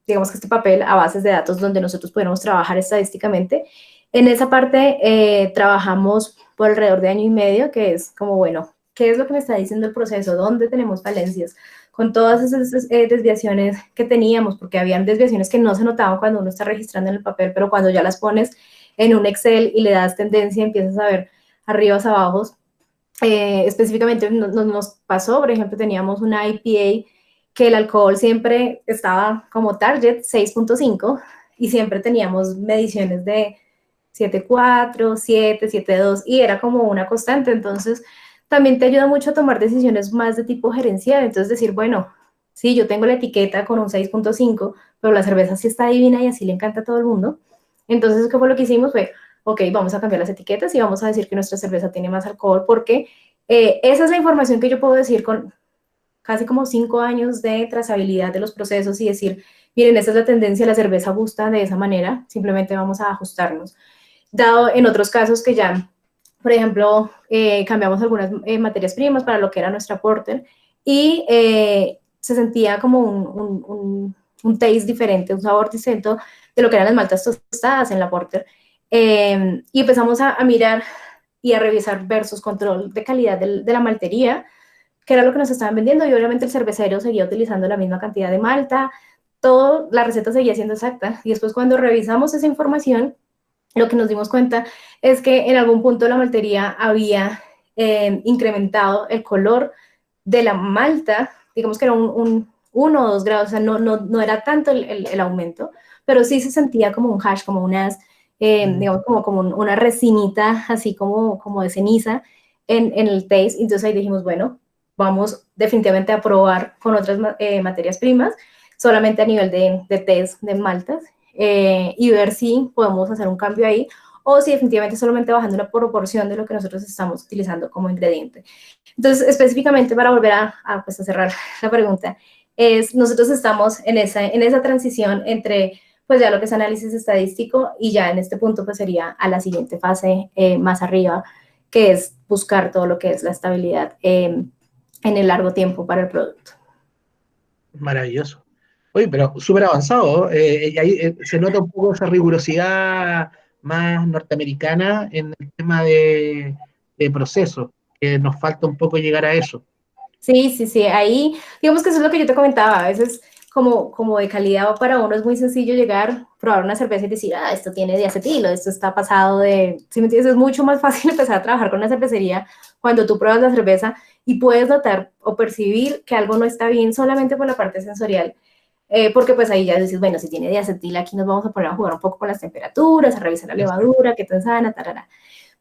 digamos que este papel, a bases de datos donde nosotros pudiéramos trabajar estadísticamente. En esa parte trabajamos por alrededor de año y medio, que es como, bueno, ¿qué es lo que me está diciendo el proceso? ¿Dónde tenemos falencias? Con todas esas desviaciones que teníamos, porque habían desviaciones que no se notaban cuando uno está registrando en el papel, pero cuando ya las pones en un Excel y le das tendencia, empiezas a ver arriba, abajo. Específicamente nos pasó, por ejemplo, teníamos una IPA que el alcohol siempre estaba como target 6.5 y siempre teníamos mediciones de 7.4, 7, 7.2 y era como una constante. Entonces, también te ayuda mucho a tomar decisiones más de tipo gerencial. Entonces, decir, bueno, sí, yo tengo la etiqueta con un 6.5, pero la cerveza sí está divina y así le encanta a todo el mundo. Entonces, ¿qué fue lo que hicimos? Fue, ok, vamos a cambiar las etiquetas y vamos a decir que nuestra cerveza tiene más alcohol porque esa es la información que yo puedo decir con casi como 5 años de trazabilidad de los procesos y decir, miren, esa es la tendencia, la cerveza gusta de esa manera, simplemente vamos a ajustarnos. Dado en otros casos que ya, por ejemplo, cambiamos algunas materias primas para lo que era nuestra porter y se sentía como un taste diferente, un sabor distinto de lo que eran las maltas tostadas en la porter. Y empezamos a mirar y a revisar versus control de calidad de la maltería, que era lo que nos estaban vendiendo, y obviamente el cervecero seguía utilizando la misma cantidad de malta, todo, la receta seguía siendo exacta. Y después cuando revisamos esa información, lo que nos dimos cuenta es que en algún punto de la maltería había incrementado el color de la malta, digamos que era un 1 o 2 grados, o sea, no era tanto el aumento, pero sí se sentía como un hash, como unas, digamos, como una resinita, así como de ceniza en el taste. Entonces ahí dijimos, bueno, vamos definitivamente a probar con otras materias primas, solamente a nivel de test de maltas, y ver si podemos hacer un cambio ahí, o si definitivamente solamente bajando una proporción de lo que nosotros estamos utilizando como ingrediente. Entonces, específicamente para volver pues, a cerrar la pregunta, nosotros estamos en esa transición entre pues ya lo que es análisis estadístico y ya en este punto pues sería a la siguiente fase más arriba, que es buscar todo lo que es la estabilidad en el largo tiempo para el producto. Maravilloso. Oye, pero súper avanzado, y ahí se nota un poco esa rigurosidad más norteamericana en el tema de proceso, que nos falta un poco llegar a eso. Sí, ahí, digamos que eso es lo que yo te comentaba, a veces como de calidad para uno es muy sencillo llegar, probar una cerveza y decir, esto tiene diacetilo, esto está pasado de, ¿sí me entiendes? Es mucho más fácil empezar a trabajar con una cervecería cuando tú pruebas la cerveza y puedes notar o percibir que algo no está bien solamente por la parte sensorial, porque pues ahí ya dices, bueno, si tiene diacetil aquí nos vamos a poner a jugar un poco con las temperaturas, a revisar la Exacto. levadura, qué tan sana, tarara.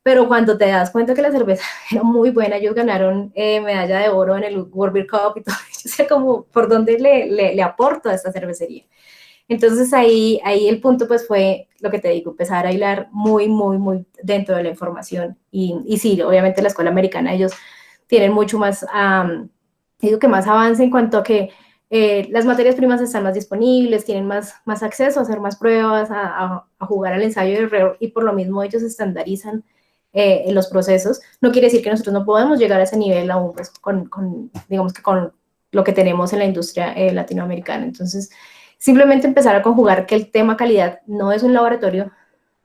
Pero cuando te das cuenta que la cerveza era muy buena, ellos ganaron medalla de oro en el World Beer Cup y todo, yo sé como por dónde le aporto a esta cervecería. Entonces ahí el punto pues fue lo que te digo, empezar a hilar muy dentro de la información. Y sí, obviamente la escuela americana, ellos tienen mucho más, digo que más avance en cuanto a que las materias primas están más disponibles, tienen más acceso a hacer más pruebas, a jugar al ensayo y error, y por lo mismo ellos estandarizan en los procesos. No quiere decir que nosotros no podemos llegar a ese nivel aún pues, digamos que con lo que tenemos en la industria latinoamericana. Entonces, simplemente empezar a conjugar que el tema calidad no es un laboratorio,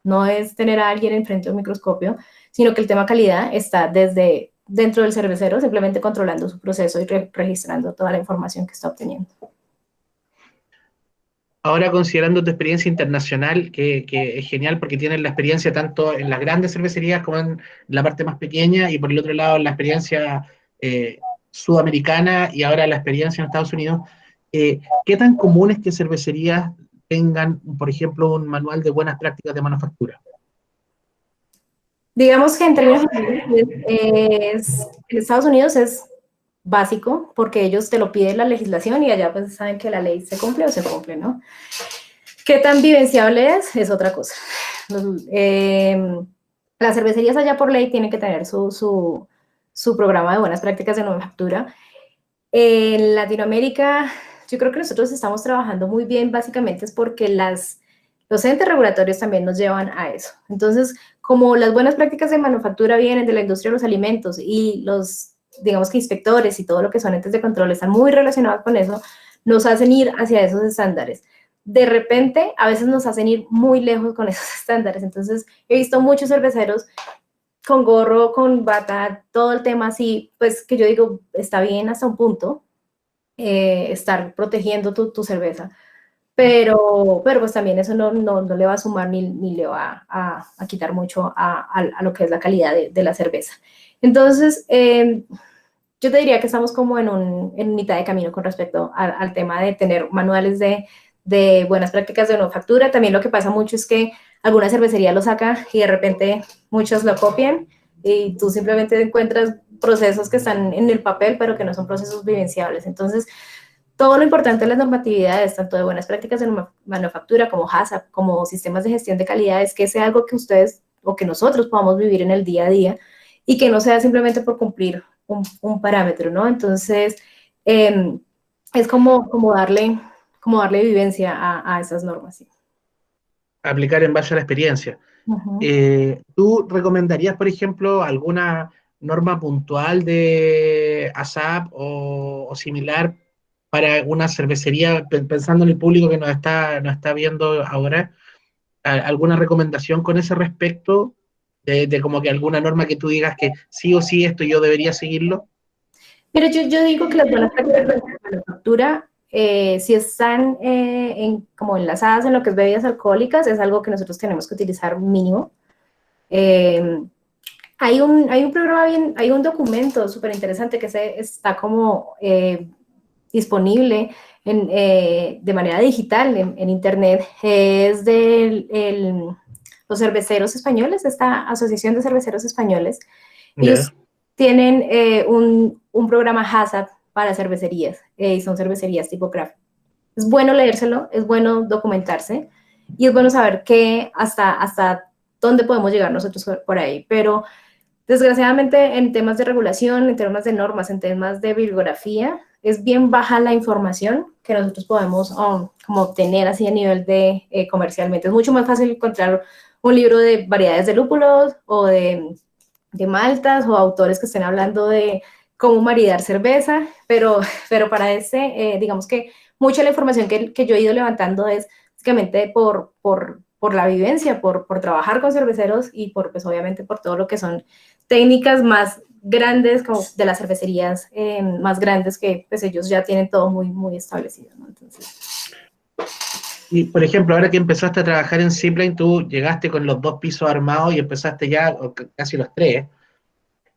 no es tener a alguien enfrente de un microscopio, sino que el tema calidad está desde dentro del cervecero, simplemente controlando su proceso y registrando toda la información que está obteniendo. Ahora considerando tu experiencia internacional, que es genial porque tienes la experiencia tanto en las grandes cervecerías como en la parte más pequeña, y por el otro lado la experiencia sudamericana y ahora la experiencia en Estados Unidos, ¿qué tan común es que cervecerías tengan, por ejemplo, un manual de buenas prácticas de manufactura? Digamos que en términos generales, en Estados Unidos es básico porque ellos te lo piden la legislación y allá pues saben que la ley se cumple o se cumple, ¿no? ¿Qué tan vivenciable es otra cosa? Las cervecerías allá por ley tienen que tener su programa de buenas prácticas de manufactura. En Latinoamérica, yo creo que nosotros estamos trabajando muy bien, básicamente es porque los entes regulatorios también nos llevan a eso. Entonces, como las buenas prácticas de manufactura vienen de la industria de los alimentos y los, digamos que inspectores y todo lo que son entes de control están muy relacionados con eso, nos hacen ir hacia esos estándares. De repente, a veces nos hacen ir muy lejos con esos estándares. Entonces, he visto muchos cerveceros con gorro, con bata, todo el tema así, pues que yo digo, está bien hasta un punto estar protegiendo tu cerveza, pero pues también eso no le va a sumar ni le va a quitar mucho a lo que es la calidad de la cerveza. Entonces, yo te diría que estamos como en mitad de camino con respecto al tema de tener manuales de buenas prácticas de manufactura. También lo que pasa mucho es que alguna cervecería lo saca y de repente muchos lo copian y tú simplemente encuentras procesos que están en el papel, pero que no son procesos vivenciables. Entonces, todo lo importante de las normatividades, tanto de buenas prácticas de manufactura como HACCP, como sistemas de gestión de calidad, es que sea algo que ustedes o que nosotros podamos vivir en el día a día y que no sea simplemente por cumplir un parámetro, ¿no? Entonces, es como darle vivencia a esas normas. ¿Sí? Aplicar en base a la experiencia. Uh-huh. ¿Tú recomendarías, por ejemplo, alguna norma puntual de ASAP o similar para una cervecería, pensando en el público que nos está viendo ahora? ¿Alguna recomendación con ese respecto? De como que alguna norma que tú digas que sí o sí esto yo debería seguirlo. Pero yo digo que las buenas prácticas de manufactura, si están como enlazadas en lo que es bebidas alcohólicas, es algo que nosotros tenemos que utilizar mínimo. Eh, hay un programa hay un documento súper interesante que está como disponible de manera digital en internet. Es de los cerveceros españoles, esta Asociación de Cerveceros Españoles. Ya. Ellos tienen un programa HACCP para cervecerías, y son cervecerías tipo craft. Es bueno leérselo, es bueno documentarse y es bueno saber hasta dónde podemos llegar nosotros por ahí, pero desgraciadamente en temas de regulación, en temas de normas, en temas de bibliografía, es bien baja la información que nosotros podemos como obtener así a nivel de comercialmente. Es mucho más fácil encontrar un libro de variedades de lúpulos o de maltas o autores que estén hablando de cómo maridar cerveza, pero para digamos que mucha de la información que yo he ido levantando es básicamente por la vivencia, por trabajar con cerveceros y pues obviamente por todo lo que son técnicas más grandes, como de las cervecerías más grandes que pues ellos ya tienen todo muy, muy establecido, ¿no? Entonces... Y, por ejemplo, ahora que empezaste a trabajar en Zipline, tú llegaste con los 2 pisos armados y empezaste ya, o casi los 3.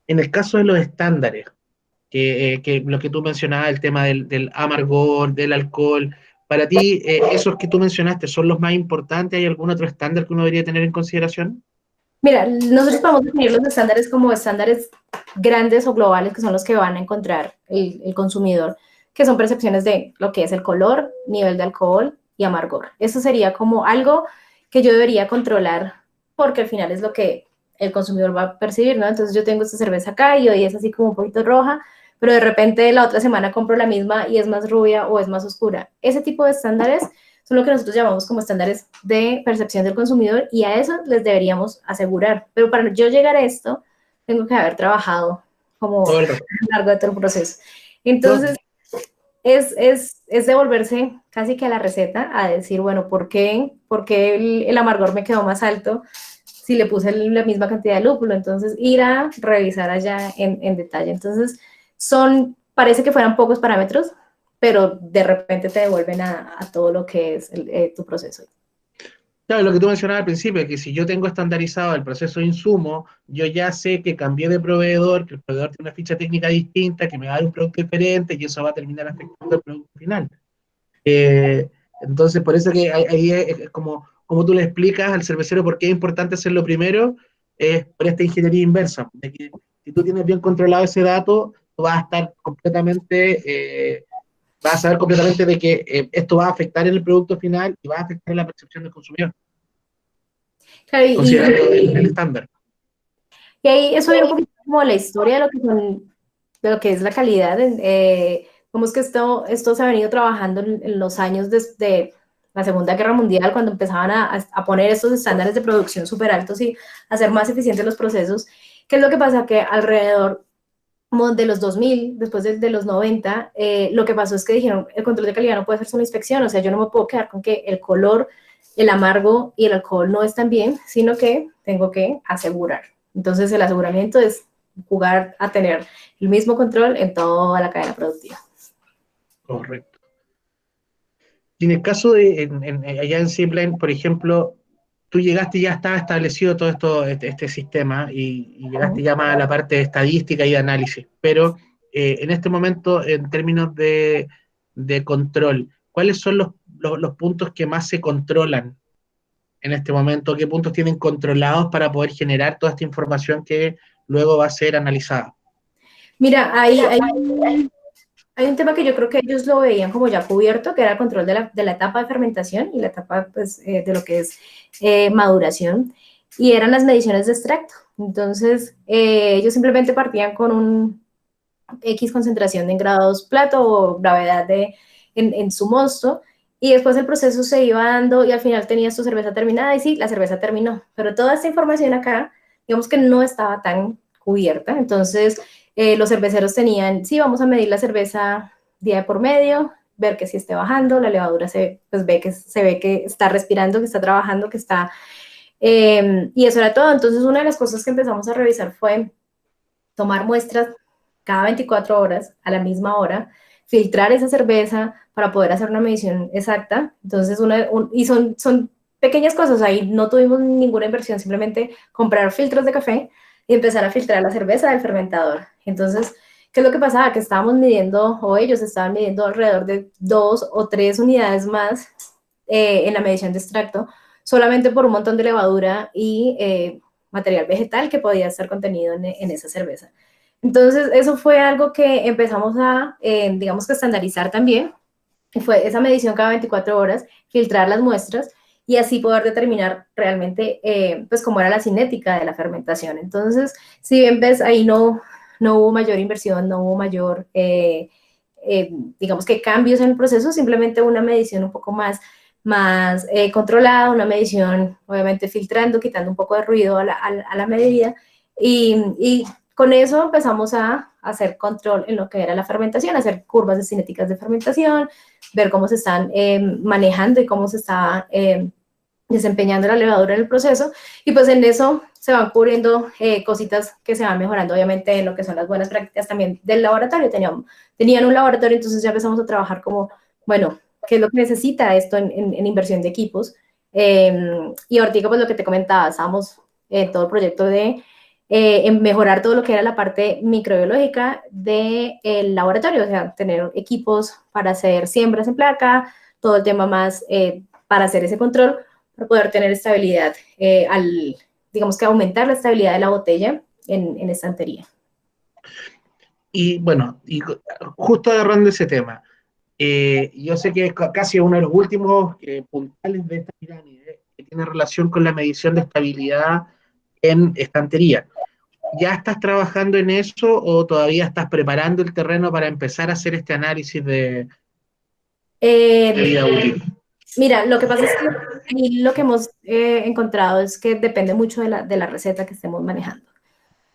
En el caso de los estándares, que lo que tú mencionabas, el tema del amargor, del alcohol, para ti, esos que tú mencionaste, ¿son los más importantes? ¿Hay algún otro estándar que uno debería tener en consideración? Mira, nosotros podemos definir los estándares como estándares grandes o globales, que son los que van a encontrar el consumidor, que son percepciones de lo que es el color, nivel de alcohol y amargor. Eso sería como algo que yo debería controlar, porque al final es lo que el consumidor va a percibir, ¿no? Entonces yo tengo esta cerveza acá y hoy es así como un poquito roja, pero de repente la otra semana compro la misma y es más rubia o es más oscura. Ese tipo de estándares son lo que nosotros llamamos como estándares de percepción del consumidor y a eso les deberíamos asegurar. Pero para yo llegar a esto, tengo que haber trabajado como a Todo el lo rato. largo de todo el proceso. No, Entonces, es devolverse casi que a la receta, a decir, bueno, por qué el amargor me quedó más alto si le puse la misma cantidad de lúpulo? Entonces, ir a revisar allá en detalle. Entonces, parece que fueran pocos parámetros, pero de repente te devuelven a todo lo que es tu proceso. claro, lo que tú mencionabas al principio, es que si yo tengo estandarizado el proceso de insumo, yo ya sé que cambié de proveedor, que el proveedor tiene una ficha técnica distinta, que me va a dar un producto diferente y eso va a terminar afectando el producto final. Eh, entonces, por eso que ahí es como tú le explicas al cervecero por qué es importante hacerlo primero, es por esta ingeniería inversa, de que si tú tienes bien controlado ese dato, tú vas a estar completamente, vas a saber completamente de que esto va a afectar en el producto final y va a afectar en la percepción del consumidor, Claro, considerando el estándar. y ahí eso era un poquito como la historia de lo que, de lo que es la calidad. Como es que esto se ha venido trabajando en los años desde la Segunda Guerra Mundial, cuando empezaban a poner estos estándares de producción súper altos y hacer más eficientes los procesos. ¿Qué es lo que pasa? Que alrededor como de los 2000, después de los 90, lo que pasó es que dijeron, el control de calidad no puede hacerse una inspección, o sea, yo no me puedo quedar con que el color, el amargo y el alcohol no están bien, sino que tengo que asegurar. Entonces, el aseguramiento es jugar a tener el mismo control en toda la cadena productiva. Correcto. Y en el caso de allá en Zipline, por ejemplo, tú llegaste y ya estaba establecido todo esto, este sistema, y llegaste ya más a la parte de estadística y de análisis. Pero en este momento, en términos de control, ¿cuáles son los puntos que más se controlan en este momento? ¿Qué puntos tienen controlados para poder generar toda esta información que luego va a ser analizada? Mira, hay un tema que yo creo que ellos lo veían como ya cubierto, que era el control de la etapa de fermentación y la etapa pues, de lo que es maduración, y eran las mediciones de extracto. Entonces, ellos simplemente partían con un X concentración en grados plato o gravedad en su mosto, y después el proceso se iba dando y al final tenías tu cerveza terminada y sí, la cerveza terminó. Pero toda esta información acá, digamos que no estaba tan cubierta. Entonces, los cerveceros tenían, sí, vamos a medir la cerveza día por medio, ver que sí esté bajando, la levadura pues se ve que está respirando, que está trabajando, que está... y eso era todo. Entonces, una de las cosas que empezamos a revisar fue tomar muestras cada 24 horas a la misma hora, filtrar esa cerveza para poder hacer una medición exacta. Entonces, y son pequeñas cosas, ahí no tuvimos ninguna inversión, simplemente comprar filtros de café, y empezar a filtrar la cerveza del fermentador. Entonces, ¿qué es lo que pasaba? Que estábamos midiendo, o ellos estaban midiendo alrededor de 2 o 3 unidades más en la medición de extracto, solamente por un montón de levadura y material vegetal que podía estar contenido en esa cerveza. Entonces, eso fue algo que empezamos a, digamos que estandarizar también, y fue esa medición cada 24 horas, filtrar las muestras y así poder determinar realmente pues cómo era la cinética de la fermentación. Entonces, si bien ves, ahí no hubo mayor inversión, no hubo mayor, digamos que cambios en el proceso, simplemente una medición un poco más controlada, una medición obviamente filtrando, quitando un poco de ruido a la medida y con eso empezamos a hacer control en lo que era la fermentación, hacer curvas de cinéticas de fermentación, ver cómo se están manejando y cómo se está desempeñando la levadura en el proceso, y pues en eso se van cubriendo cositas que se van mejorando, obviamente, en lo que son las buenas prácticas también del laboratorio. Tenían un laboratorio, entonces ya empezamos a trabajar como, bueno, ¿qué es lo que necesita esto en inversión de equipos? Y ahorita, pues lo que te comentaba, estábamos en todo el proyecto de en mejorar todo lo que era la parte microbiológica del laboratorio, o sea, tener equipos para hacer siembras en placa, todo el tema más para hacer ese control, para poder tener estabilidad, digamos que aumentar la estabilidad de la botella en estantería. Y bueno, y justo agarrando ese tema, yo sé que es casi uno de los últimos puntales de esta pirámide que tiene relación con la medición de estabilidad en estantería. ¿Ya estás trabajando en eso o todavía estás preparando el terreno para empezar a hacer este análisis de Eh, vida útil? Mira, lo que pasa es que ahí lo que hemos encontrado es que depende mucho de la receta que estemos manejando.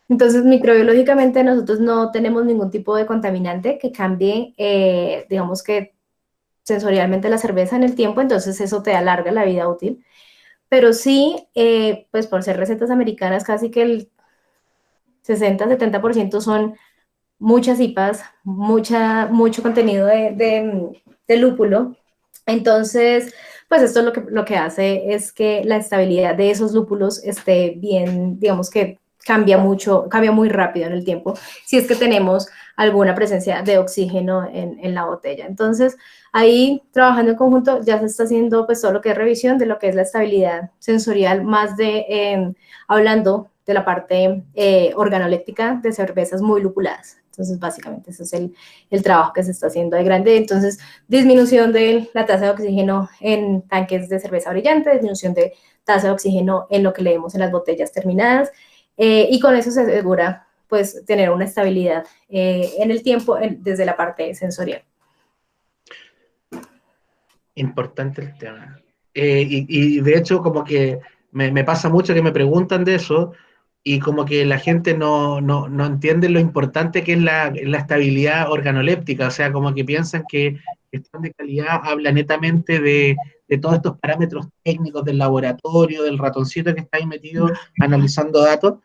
Entonces, microbiológicamente nosotros no tenemos ningún tipo de contaminante que cambie, digamos que sensorialmente la cerveza en el tiempo, entonces eso te alarga la vida útil. Pero sí, pues por ser recetas americanas, casi que el 60-70% son muchas IPAs, mucho contenido de lúpulo. Entonces, pues esto lo que hace es que la estabilidad de esos lúpulos esté bien, digamos que cambia mucho, cambia muy rápido en el tiempo, si es que tenemos alguna presencia de oxígeno en la botella. Entonces, ahí trabajando en conjunto ya se está haciendo pues todo lo que es revisión de lo que es la estabilidad sensorial, más de hablando de la parte organoléptica de cervezas muy lupuladas. Entonces, básicamente, ese es el trabajo que se está haciendo de grande. Entonces, disminución de la tasa de oxígeno en tanques de cerveza brillante, disminución de tasa de oxígeno en lo que leemos en las botellas terminadas, y con eso se asegura, pues, tener una estabilidad en el tiempo desde la parte sensorial. Importante el tema. Y de hecho, como que me pasa mucho que me preguntan de eso y como que la gente no entiende lo importante que es la estabilidad organoléptica, o sea, como que piensan que gestión de calidad habla netamente de todos estos parámetros técnicos del laboratorio, del ratoncito que está ahí metido analizando datos,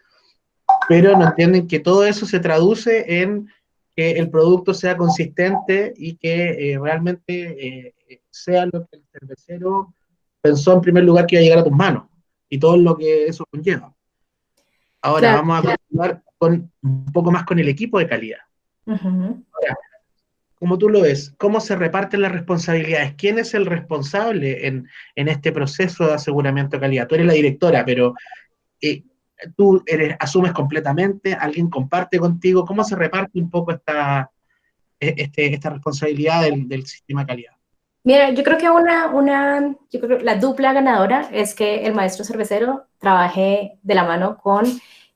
pero no entienden que todo eso se traduce en que el producto sea consistente y que realmente sea lo que el cervecero pensó en primer lugar que iba a llegar a tus manos y todo lo que eso conlleva. Ahora Claro. vamos a continuar con un poco más con el equipo de calidad. Uh -huh. Ahora, como tú lo ves, ¿cómo se reparten las responsabilidades? ¿Quién es el responsable en este proceso de aseguramiento de calidad? Tú eres la directora, pero eh, asumes completamente, alguien comparte contigo, ¿cómo se reparte un poco esta responsabilidad del sistema de calidad? Mira, yo creo que yo creo que la dupla ganadora es que el maestro cervecero trabaje de la mano con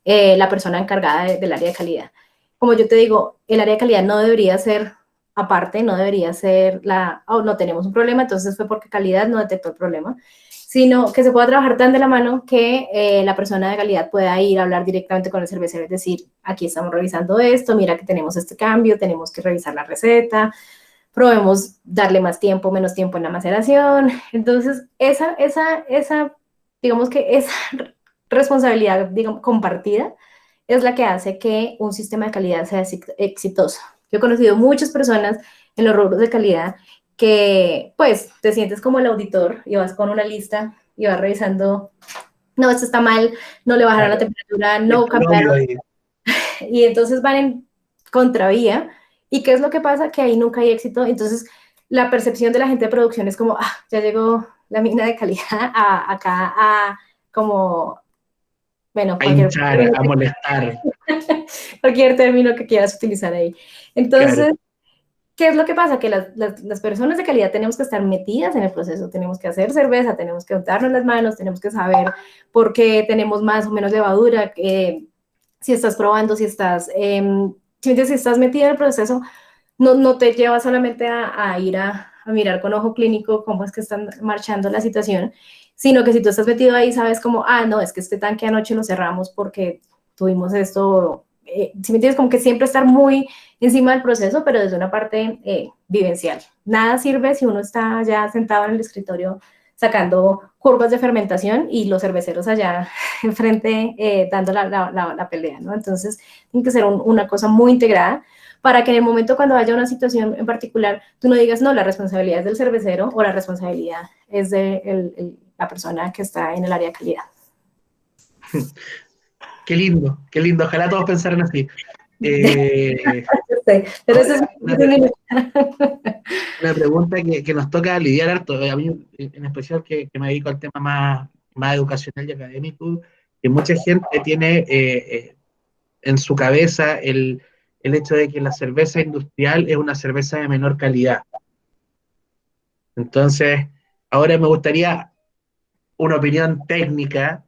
la persona encargada del área de calidad. Como yo te digo, el área de calidad no debería ser aparte, no debería ser oh, no tenemos un problema, entonces fue porque calidad no detectó el problema, sino que se pueda trabajar tan de la mano que la persona de calidad pueda ir a hablar directamente con el cervecero, es decir, aquí estamos revisando esto, mira que tenemos este cambio, tenemos que revisar la receta, probemos darle más tiempo, menos tiempo en la maceración. Entonces, digamos que esa responsabilidad, digamos, compartida es la que hace que un sistema de calidad sea exitoso. Yo he conocido muchas personas en los rubros de calidad que, pues, te sientes como el auditor y vas con una lista y vas revisando no, esto está mal, no le bajaron la Claro. temperatura, Y el no cambiaron, odio ahí. y entonces van en contravía. ¿Y qué es lo que pasa? Que ahí nunca hay éxito. Entonces, la percepción de la gente de producción es como, ya llegó la mina de calidad acá a como, bueno, A hinchar, a molestar. cualquier término que quieras utilizar ahí. Claro. Entonces, ¿qué es lo que pasa? Que las personas de calidad tenemos que estar metidas en el proceso, tenemos que hacer cerveza, tenemos que untarnos las manos, tenemos que saber por qué tenemos más o menos levadura, si estás probando, si estás metida en el proceso, no te lleva solamente a ir a mirar con ojo clínico cómo es que están marchando la situación, sino que si tú estás metido ahí, sabes como, no, es que este tanque anoche lo cerramos porque tuvimos esto, si me entiendes, como que siempre estar muy encima del proceso, pero desde una parte vivencial. Nada sirve si uno está ya sentado en el escritorio sacando curvas de fermentación y los cerveceros allá enfrente dando la pelea, ¿no? Entonces, tiene que ser una cosa muy integrada para que en el momento cuando haya una situación en particular, tú no digas, no, la responsabilidad es del cervecero o la responsabilidad es de la persona que está en el área de calidad. Qué lindo, qué lindo. Ojalá todos pensaran así. Pero eso es Ahora, una pregunta que nos toca lidiar harto, a mí en especial que me dedico al tema más educacional y académico, que mucha gente tiene en su cabeza el hecho de que la cerveza industrial es una cerveza de menor calidad. Entonces, ahora me gustaría una opinión técnica,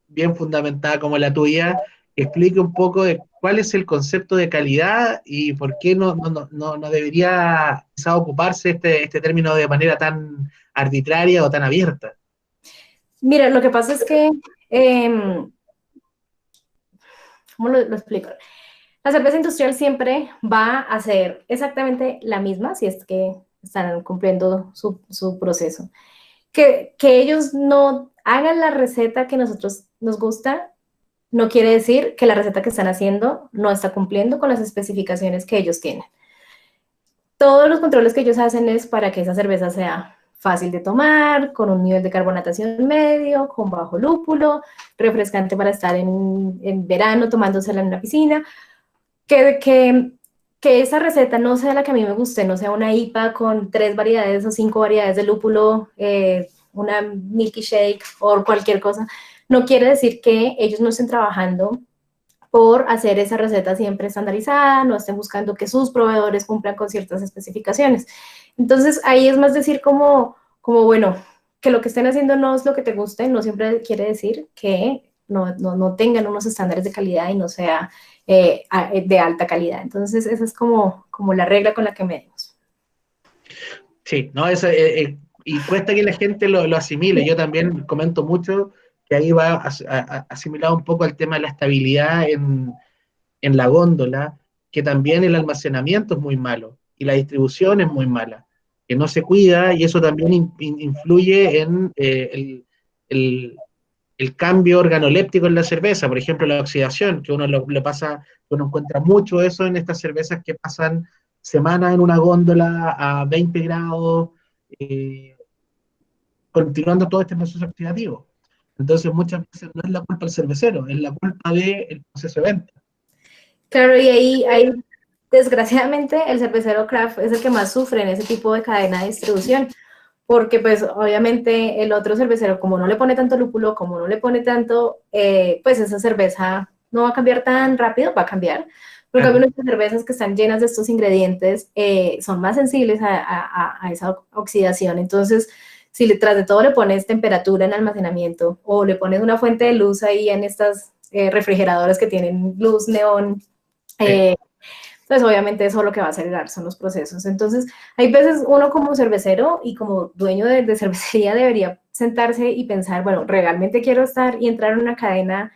bien fundamentada como la tuya, que explique un poco de cuál es el concepto de calidad y por qué no debería quizá ocuparse este término de manera tan arbitraria o tan abierta. Mira, lo que pasa es que, ¿cómo lo explico? La cerveza industrial siempre va a ser exactamente la misma, si es que están cumpliendo su proceso. Que ellos no hagan la receta que nosotros nos gusta, no quiere decir que la receta que están haciendo no está cumpliendo con las especificaciones que ellos tienen. Todos los controles que ellos hacen es para que esa cerveza sea fácil de tomar, con un nivel de carbonatación medio, con bajo lúpulo, refrescante para estar en verano tomándosela en una piscina, que esa receta no sea la que a mí me guste, no sea una IPA con 3 variedades o 5 variedades de lúpulo, una Milky Shake o cualquier cosa, no quiere decir que ellos no estén trabajando por hacer esa receta siempre estandarizada, no estén buscando que sus proveedores cumplan con ciertas especificaciones. Entonces, ahí es más decir como bueno, que lo que estén haciendo no es lo que te guste, no siempre quiere decir que no tengan unos estándares de calidad y no sea de alta calidad. Entonces, esa es como la regla con la que medimos. Sí, no, eso, y cuesta que la gente lo asimile. Yo también comento mucho que ahí va asimilado un poco al tema de la estabilidad en la góndola, que también el almacenamiento es muy malo y la distribución es muy mala, que no se cuida y eso también influye en el cambio organoléptico en la cerveza, por ejemplo, la oxidación, que uno lo pasa, uno encuentra mucho eso en estas cervezas que pasan semanas en una góndola a 20 grados, eh, continuando todo este proceso oxidativo. Entonces, muchas veces no es la culpa del cervecero, es la culpa del proceso de venta. Claro, y ahí desgraciadamente el cervecero craft es el que más sufre en ese tipo de cadena de distribución, porque pues obviamente el otro cervecero, como no le pone tanto lúpulo, como no le pone tanto, pues esa cerveza no va a cambiar tan rápido, va a cambiar. Pero en cambio Claro. nuestras cervezas que están llenas de estos ingredientes son más sensibles a esa oxidación. Entonces, si tras de todo le pones temperatura en almacenamiento o le pones una fuente de luz ahí en estas refrigeradoras que tienen luz neón, Sí. pues obviamente eso lo que va a acelerar son los procesos. Entonces, hay veces uno como cervecero y como dueño de cervecería debería sentarse y pensar, bueno, realmente quiero estar y entrar en una cadena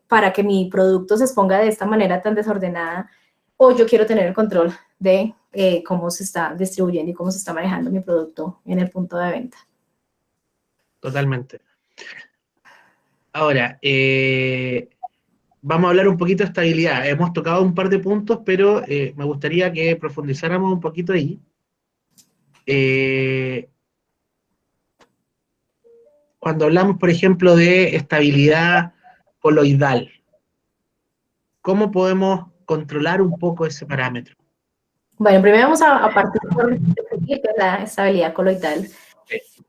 para que mi producto se exponga de esta manera tan desordenada, o yo quiero tener el control de cómo se está distribuyendo y cómo se está manejando mi producto en el punto de venta. Totalmente. Ahora, vamos a hablar un poquito de estabilidad. Hemos tocado un par de puntos, pero me gustaría que profundizáramos un poquito ahí. Eh, cuando hablamos, por ejemplo, de estabilidad coloidal, ¿cómo podemos controlar un poco ese parámetro? Bueno, primero vamos a partir por definir qué es la estabilidad coloidal. Sí.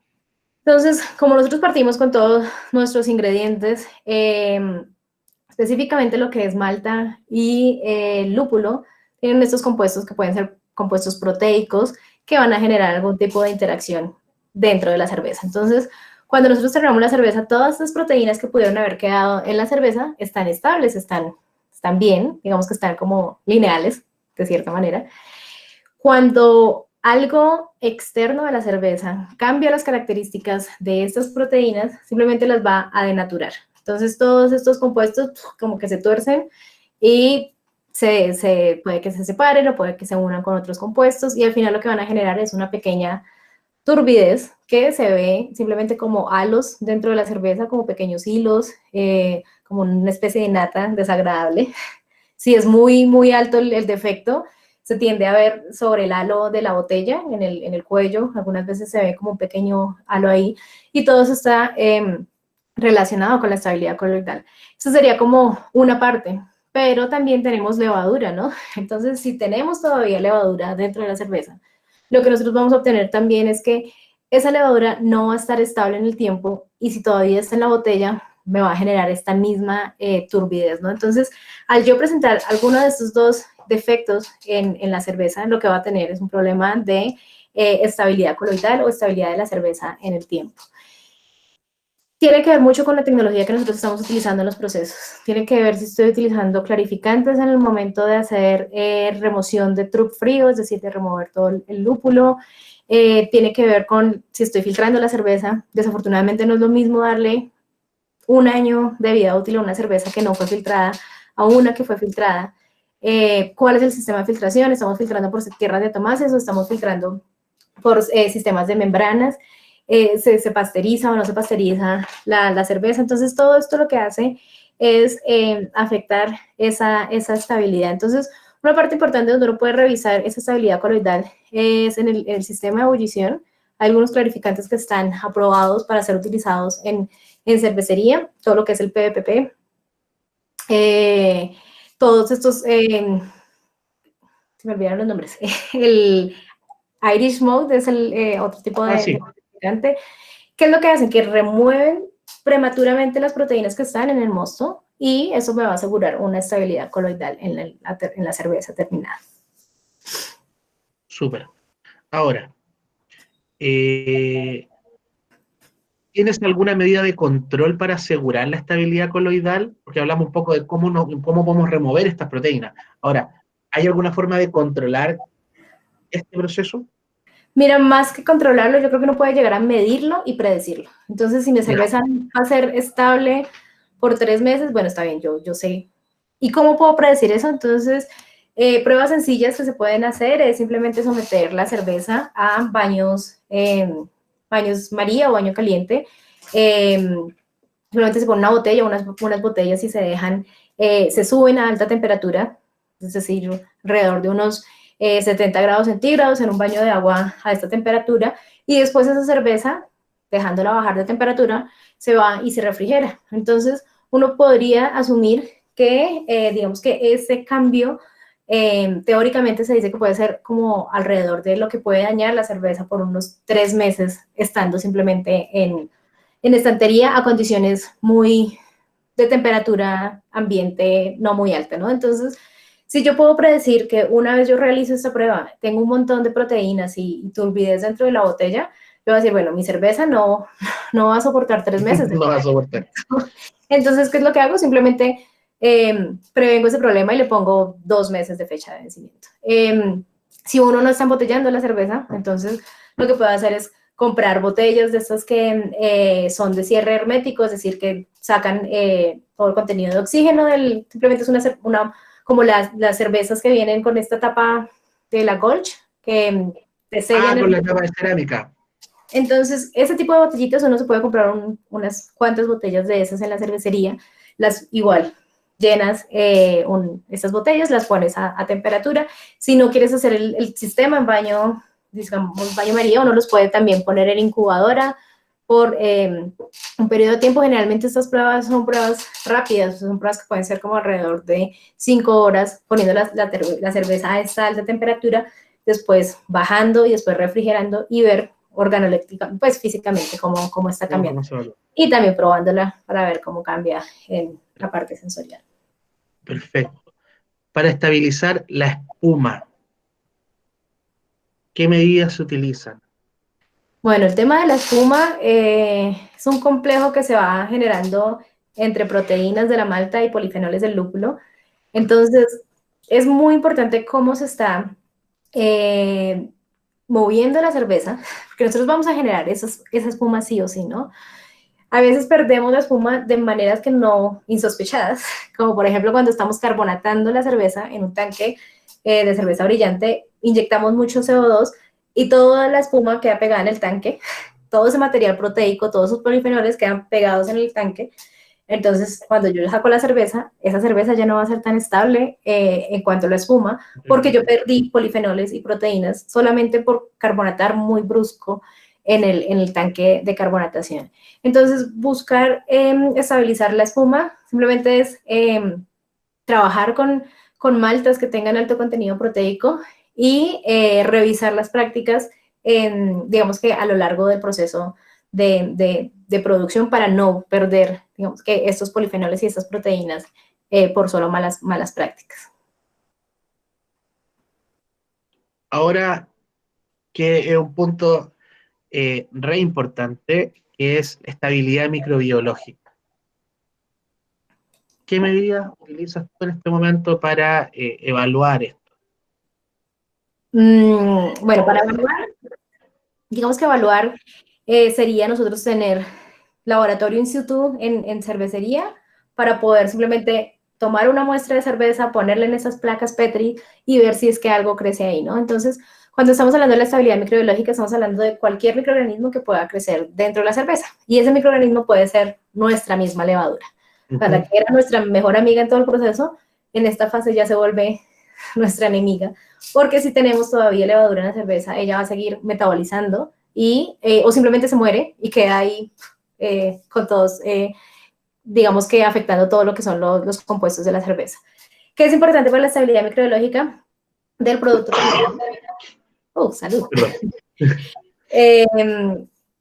Entonces, como nosotros partimos con todos nuestros ingredientes, específicamente lo que es malta y lúpulo, tienen estos compuestos que pueden ser compuestos proteicos que van a generar algún tipo de interacción dentro de la cerveza. Entonces, cuando nosotros cerramos la cerveza, todas estas proteínas que pudieron haber quedado en la cerveza están estables, están bien, digamos que están como lineales, de cierta manera. Cuando algo externo a la cerveza cambia las características de estas proteínas, simplemente las va a denaturar. Entonces, todos estos compuestos como que se tuercen y puede que se separen o puede que se unan con otros compuestos y al final lo que van a generar es una pequeña turbidez que se ve simplemente como halos dentro de la cerveza, como pequeños hilos, como una especie de nata desagradable. Si es muy, muy alto el defecto, se tiende a ver sobre el halo de la botella, en el cuello, algunas veces se ve como un pequeño halo ahí, y todo eso está relacionado con la estabilidad coloidal. Eso sería como una parte, pero también tenemos levadura, ¿no? Entonces, si tenemos todavía levadura dentro de la cerveza, lo que nosotros vamos a obtener también es que esa levadura no va a estar estable en el tiempo y si todavía está en la botella, me va a generar esta misma turbidez, ¿no? Entonces, al yo presentar alguno de estos dos defectos en la cerveza, lo que va a tener es un problema de estabilidad coloidal o estabilidad de la cerveza en el tiempo. Tiene que ver mucho con la tecnología que nosotros estamos utilizando en los procesos. Tiene que ver si estoy utilizando clarificantes en el momento de hacer remoción de truc frío, es decir, de remover todo el lúpulo. Tiene que ver con si estoy filtrando la cerveza. Desafortunadamente no es lo mismo darle un año de vida útil a una cerveza que no fue filtrada a una que fue filtrada. ¿Cuál es el sistema de filtración? ¿Estamos filtrando por tierras de tomates o estamos filtrando por sistemas de membranas? Se pasteriza o no se pasteriza la cerveza. Entonces, todo esto lo que hace es afectar esa estabilidad. Entonces, una parte importante donde uno puede revisar esa estabilidad coloidal es en el sistema de ebullición. Hay algunos clarificantes que están aprobados para ser utilizados en cervecería, todo lo que es el PVPP. Todos estos, se me olvidaron los nombres, el Irish Mode es el otro tipo de clarificante. ¿Qué es lo que hacen? Que remueven prematuramente las proteínas que están en el mosto y eso me va a asegurar una estabilidad coloidal en la cerveza terminada. Súper. Ahora, ¿tienes alguna medida de control para asegurar la estabilidad coloidal? Porque hablamos un poco de cómo podemos remover estas proteínas. Ahora, ¿hay alguna forma de controlar este proceso? Mira, más que controlarlo, yo creo que uno puede llegar a medirlo y predecirlo. Entonces, si mi cerveza va a ser estable por 3 meses, bueno, está bien, yo sé. ¿Y cómo puedo predecir eso? Entonces, pruebas sencillas que se pueden hacer es simplemente someter la cerveza a baños María o baño caliente. Simplemente se pone una botella, unas botellas y se dejan, se suben a alta temperatura, es decir, alrededor de unos 70 grados centígrados en un baño de agua a esta temperatura y después esa cerveza, dejándola bajar de temperatura, se va y se refrigera. Entonces, uno podría asumir que, digamos que ese cambio, teóricamente se dice que puede ser como alrededor de lo que puede dañar la cerveza por unos 3 meses, estando simplemente en estantería a condiciones muy de temperatura ambiente no muy alta, ¿no? Entonces, si yo puedo predecir que una vez yo realizo esta prueba, tengo un montón de proteínas y turbidez dentro de la botella, yo voy a decir, bueno, mi cerveza no va a soportar 3 meses. No va a soportar. Entonces, ¿qué es lo que hago? Simplemente prevengo ese problema y le pongo 2 meses de fecha de vencimiento. Si uno no está embotellando la cerveza, entonces lo que puedo hacer es comprar botellas de estas que son de cierre hermético, es decir, que sacan todo el contenido de oxígeno, simplemente es como las cervezas que vienen con esta tapa de la Gulch, que te sellan. Con la tapa de cerámica. Entonces, ese tipo de botellitas uno se puede comprar unas cuantas botellas de esas en la cervecería, las igual llenas estas botellas, las pones a temperatura. Si no quieres hacer el sistema en baño, digamos, baño María, uno los puede también poner en incubadora por un periodo de tiempo. Generalmente estas pruebas son pruebas rápidas, son pruebas que pueden ser como alrededor de 5 horas, poniendo la cerveza a esta alta temperatura, después bajando y después refrigerando y ver organoléptica, pues físicamente cómo está cambiando. Y también probándola para ver cómo cambia en la parte sensorial. Perfecto. Para estabilizar la espuma, ¿qué medidas se utilizan? Bueno, el tema de la espuma es un complejo que se va generando entre proteínas de la malta y polifenoles del lúpulo. Entonces, es muy importante cómo se está moviendo la cerveza, porque nosotros vamos a generar esa espuma sí o sí, ¿no? A veces perdemos la espuma de maneras que no insospechadas, como por ejemplo cuando estamos carbonatando la cerveza en un tanque de cerveza brillante, inyectamos mucho CO2 y toda la espuma queda pegada en el tanque, todo ese material proteico, todos esos polifenoles quedan pegados en el tanque. Entonces, cuando yo saco la cerveza, esa cerveza ya no va a ser tan estable en cuanto a la espuma, porque yo perdí polifenoles y proteínas solamente por carbonatar muy brusco en el tanque de carbonatación. Entonces, buscar estabilizar la espuma simplemente es trabajar con maltas que tengan alto contenido proteico y revisar las prácticas, digamos que a lo largo del proceso de producción para no perder, digamos que estos polifenoles y estas proteínas por solo malas prácticas. Ahora, que es un punto re importante, que es estabilidad microbiológica. ¿Qué medidas utilizas tú en este momento para evaluar esto? Bueno, para evaluar, digamos que evaluar sería nosotros tener laboratorio in situ en cervecería para poder simplemente tomar una muestra de cerveza, ponerla en esas placas Petri y ver si es que algo crece ahí, ¿no? Entonces, cuando estamos hablando de la estabilidad microbiológica, estamos hablando de cualquier microorganismo que pueda crecer dentro de la cerveza. Y ese microorganismo puede ser nuestra misma levadura. La que era nuestra mejor amiga en todo el proceso, en esta fase ya se vuelve nuestra enemiga, porque si tenemos todavía levadura en la cerveza, ella va a seguir metabolizando y, o simplemente se muere y queda ahí con todos, digamos que afectando todo lo que son los compuestos de la cerveza. ¿Qué es importante para la estabilidad microbiológica del producto? Salud.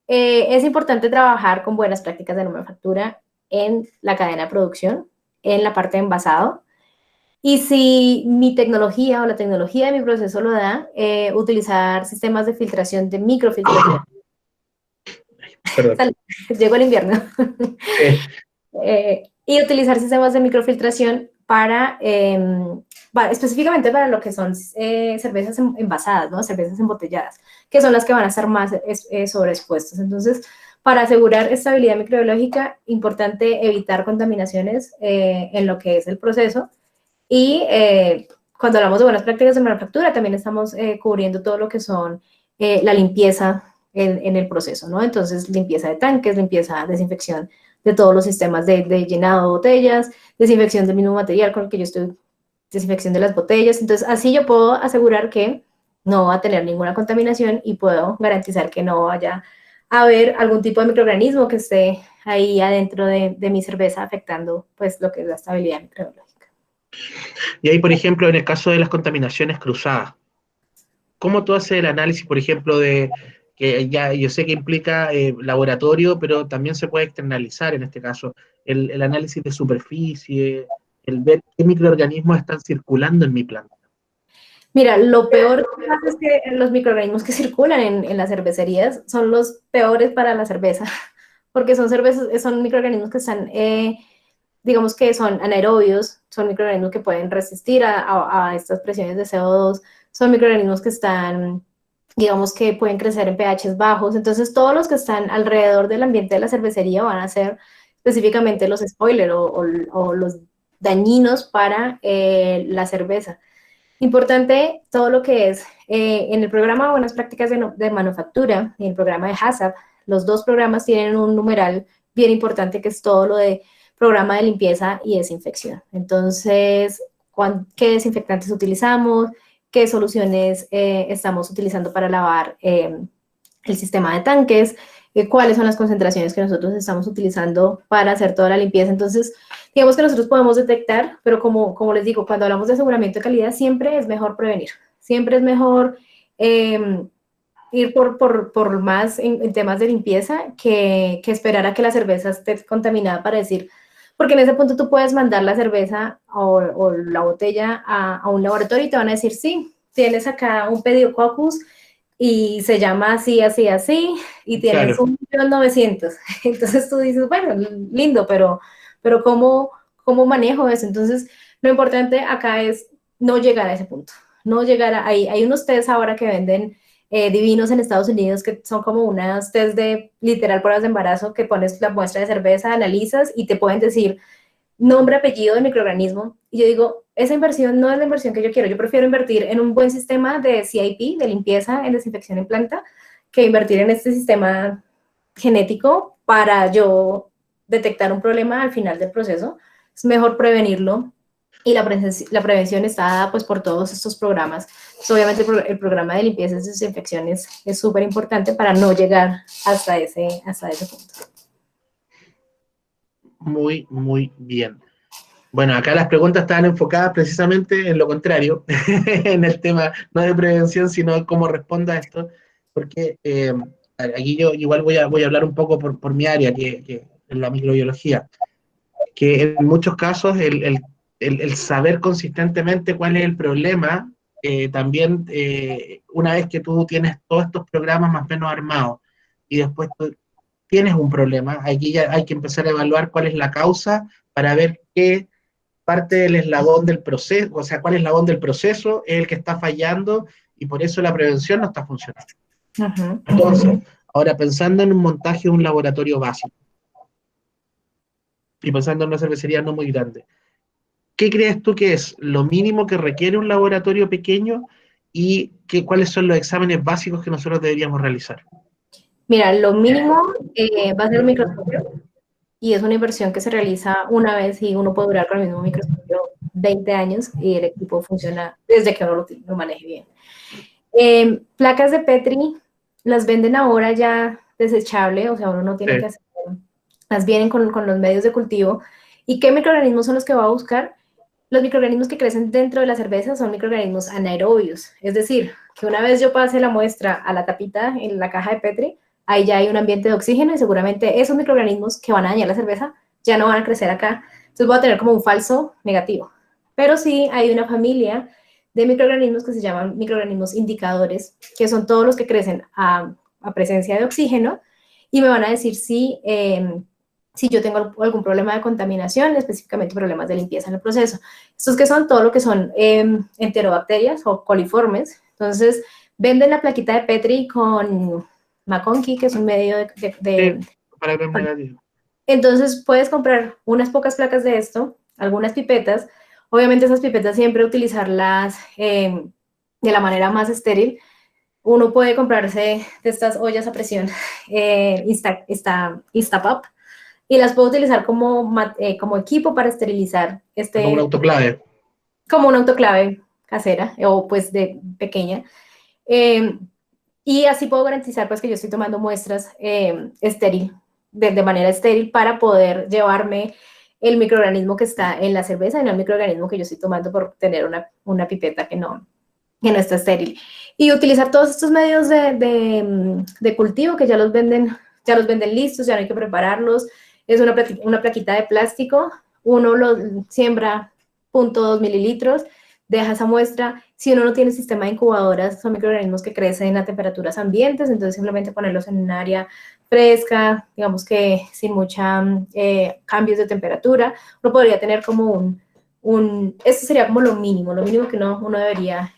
Es importante trabajar con buenas prácticas de manufactura en la cadena de producción, en la parte de envasado. Y si mi tecnología o la tecnología de mi proceso lo da, utilizar sistemas de filtración, de microfiltración. Perdón. Llegó el invierno. Y utilizar sistemas de microfiltración para, específicamente para lo que son cervezas envasadas, ¿no? Cervezas embotelladas, que son las que van a estar más sobreexpuestas. Entonces, para asegurar estabilidad microbiológica, importante evitar contaminaciones en lo que es el proceso. Y cuando hablamos de buenas prácticas de manufactura, también estamos cubriendo todo lo que son la limpieza en el proceso, ¿no? Entonces, limpieza de tanques, limpieza, desinfección de todos los sistemas de llenado de botellas, desinfección del mismo material con el que yo estoy, desinfección de las botellas. Entonces, así yo puedo asegurar que no va a tener ninguna contaminación y puedo garantizar que no vaya a haber algún tipo de microorganismo que esté ahí adentro de mi cerveza afectando, pues, lo que es la estabilidad microbiológica. Y ahí, por ejemplo, en el caso de las contaminaciones cruzadas, ¿cómo tú haces el análisis, por ejemplo, de que ya yo sé que implica laboratorio, pero también se puede externalizar en este caso, el análisis de superficie, el ver qué microorganismos están circulando en mi planta? Mira, lo peor que pasa es que los microorganismos que circulan en las cervecerías son los peores para la cerveza, porque son microorganismos que están, digamos que son anaerobios, son microorganismos que pueden resistir a estas presiones de CO2, son microorganismos que están, digamos que pueden crecer en pHs bajos, entonces todos los que están alrededor del ambiente de la cervecería van a ser específicamente los spoilers o los dañinos para la cerveza. Importante todo lo que es en el programa de Buenas Prácticas de Manufactura y el programa de HACCP, los dos programas tienen un numeral bien importante que es todo lo de programa de limpieza y desinfección. Entonces, ¿qué desinfectantes utilizamos? ¿Qué soluciones estamos utilizando para lavar el sistema de tanques? cuáles son las concentraciones que nosotros estamos utilizando para hacer toda la limpieza. Entonces, digamos que nosotros podemos detectar, pero como les digo, cuando hablamos de aseguramiento de calidad, siempre es mejor prevenir, siempre es mejor ir por más en temas de limpieza que esperar a que la cerveza esté contaminada para decir, porque en ese punto tú puedes mandar la cerveza o la botella a un laboratorio y te van a decir, sí, tienes acá un pediococcus y se llama así, así, así, y tienes Claro, 1.900.000. Entonces tú dices, bueno, lindo, pero ¿cómo manejo eso? Entonces, lo importante acá es no llegar a ese punto, no llegar a ahí. Hay unos test ahora que venden divinos en Estados Unidos que son como unas test de literal pruebas de embarazo que pones la muestra de cerveza, analizas y te pueden decir nombre, apellido de microorganismo. Y yo digo, esa inversión no es la inversión que yo quiero. Yo prefiero invertir en un buen sistema de CIP, de limpieza en desinfección en planta, que invertir en este sistema genético para yo detectar un problema al final del proceso. Es mejor prevenirlo y la prevención está dada pues por todos estos programas. Pues, obviamente el programa de limpieza y desinfección es súper importante para no llegar hasta ese punto. muy, muy bien. Bueno, acá las preguntas estaban enfocadas precisamente en lo contrario, en el tema no de prevención, sino de cómo responda a esto, porque aquí yo igual voy a hablar un poco por mi área, que es la microbiología, que en muchos casos el saber consistentemente cuál es el problema, también una vez que tú tienes todos estos programas más o menos armados y después tú tienes un problema, aquí ya hay que empezar a evaluar cuál es la causa para ver qué parte del eslabón del proceso, o sea, cuál eslabón del proceso es el que está fallando y por eso la prevención no está funcionando. Uh-huh. Entonces, ahora pensando en un montaje de un laboratorio básico y pensando en una cervecería no muy grande, ¿qué crees tú que es lo mínimo que requiere un laboratorio pequeño y cuáles son los exámenes básicos que nosotros deberíamos realizar? Mira, lo mínimo va a ser un microscopio y es una inversión que se realiza una vez y uno puede durar con el mismo microscopio 20 años y el equipo funciona desde que uno lo maneje bien. Placas de Petri las venden ahora ya desechable, o sea, uno no tiene que Sí. hacer, las vienen con los medios de cultivo. ¿Y qué microorganismos son los que va a buscar? Los microorganismos que crecen dentro de la cerveza son microorganismos anaerobios, es decir, que una vez yo pase la muestra a la tapita en la caja de Petri, ahí ya hay un ambiente de oxígeno y seguramente esos microorganismos que van a dañar la cerveza ya no van a crecer acá. Entonces voy a tener como un falso negativo. Pero sí hay una familia de microorganismos que se llaman microorganismos indicadores, que son todos los que crecen a presencia de oxígeno y me van a decir si yo tengo algún problema de contaminación, específicamente problemas de limpieza en el proceso. Estos que son todo lo que son enterobacterias o coliformes. Entonces, venden la plaquita de Petri con McConkey, que es un medio Sí, para ver negativo. Entonces, puedes comprar unas pocas placas de esto, algunas pipetas. Obviamente, esas pipetas siempre utilizarlas de la manera más estéril. Uno puede comprarse de estas ollas a presión Instapop y las puedo utilizar como equipo para esterilizar Como un autoclave. como una autoclave casera o pues de pequeña. Eh, y así puedo garantizar pues que yo estoy tomando muestras estéril, de manera estéril para poder llevarme el microorganismo que está en la cerveza y no el microorganismo que yo estoy tomando por tener una pipeta que no está estéril. Y utilizar todos estos medios de cultivo que ya los venden listos, ya no hay que prepararlos. Es una plaquita de plástico, uno lo siembra 0.2 mililitros, deja esa muestra. Si uno no tiene sistema de incubadoras, son microorganismos que crecen a temperaturas ambientes, entonces simplemente ponerlos en un área fresca, digamos que sin mucha cambios de temperatura, uno podría tener como esto sería como lo mínimo que uno debería,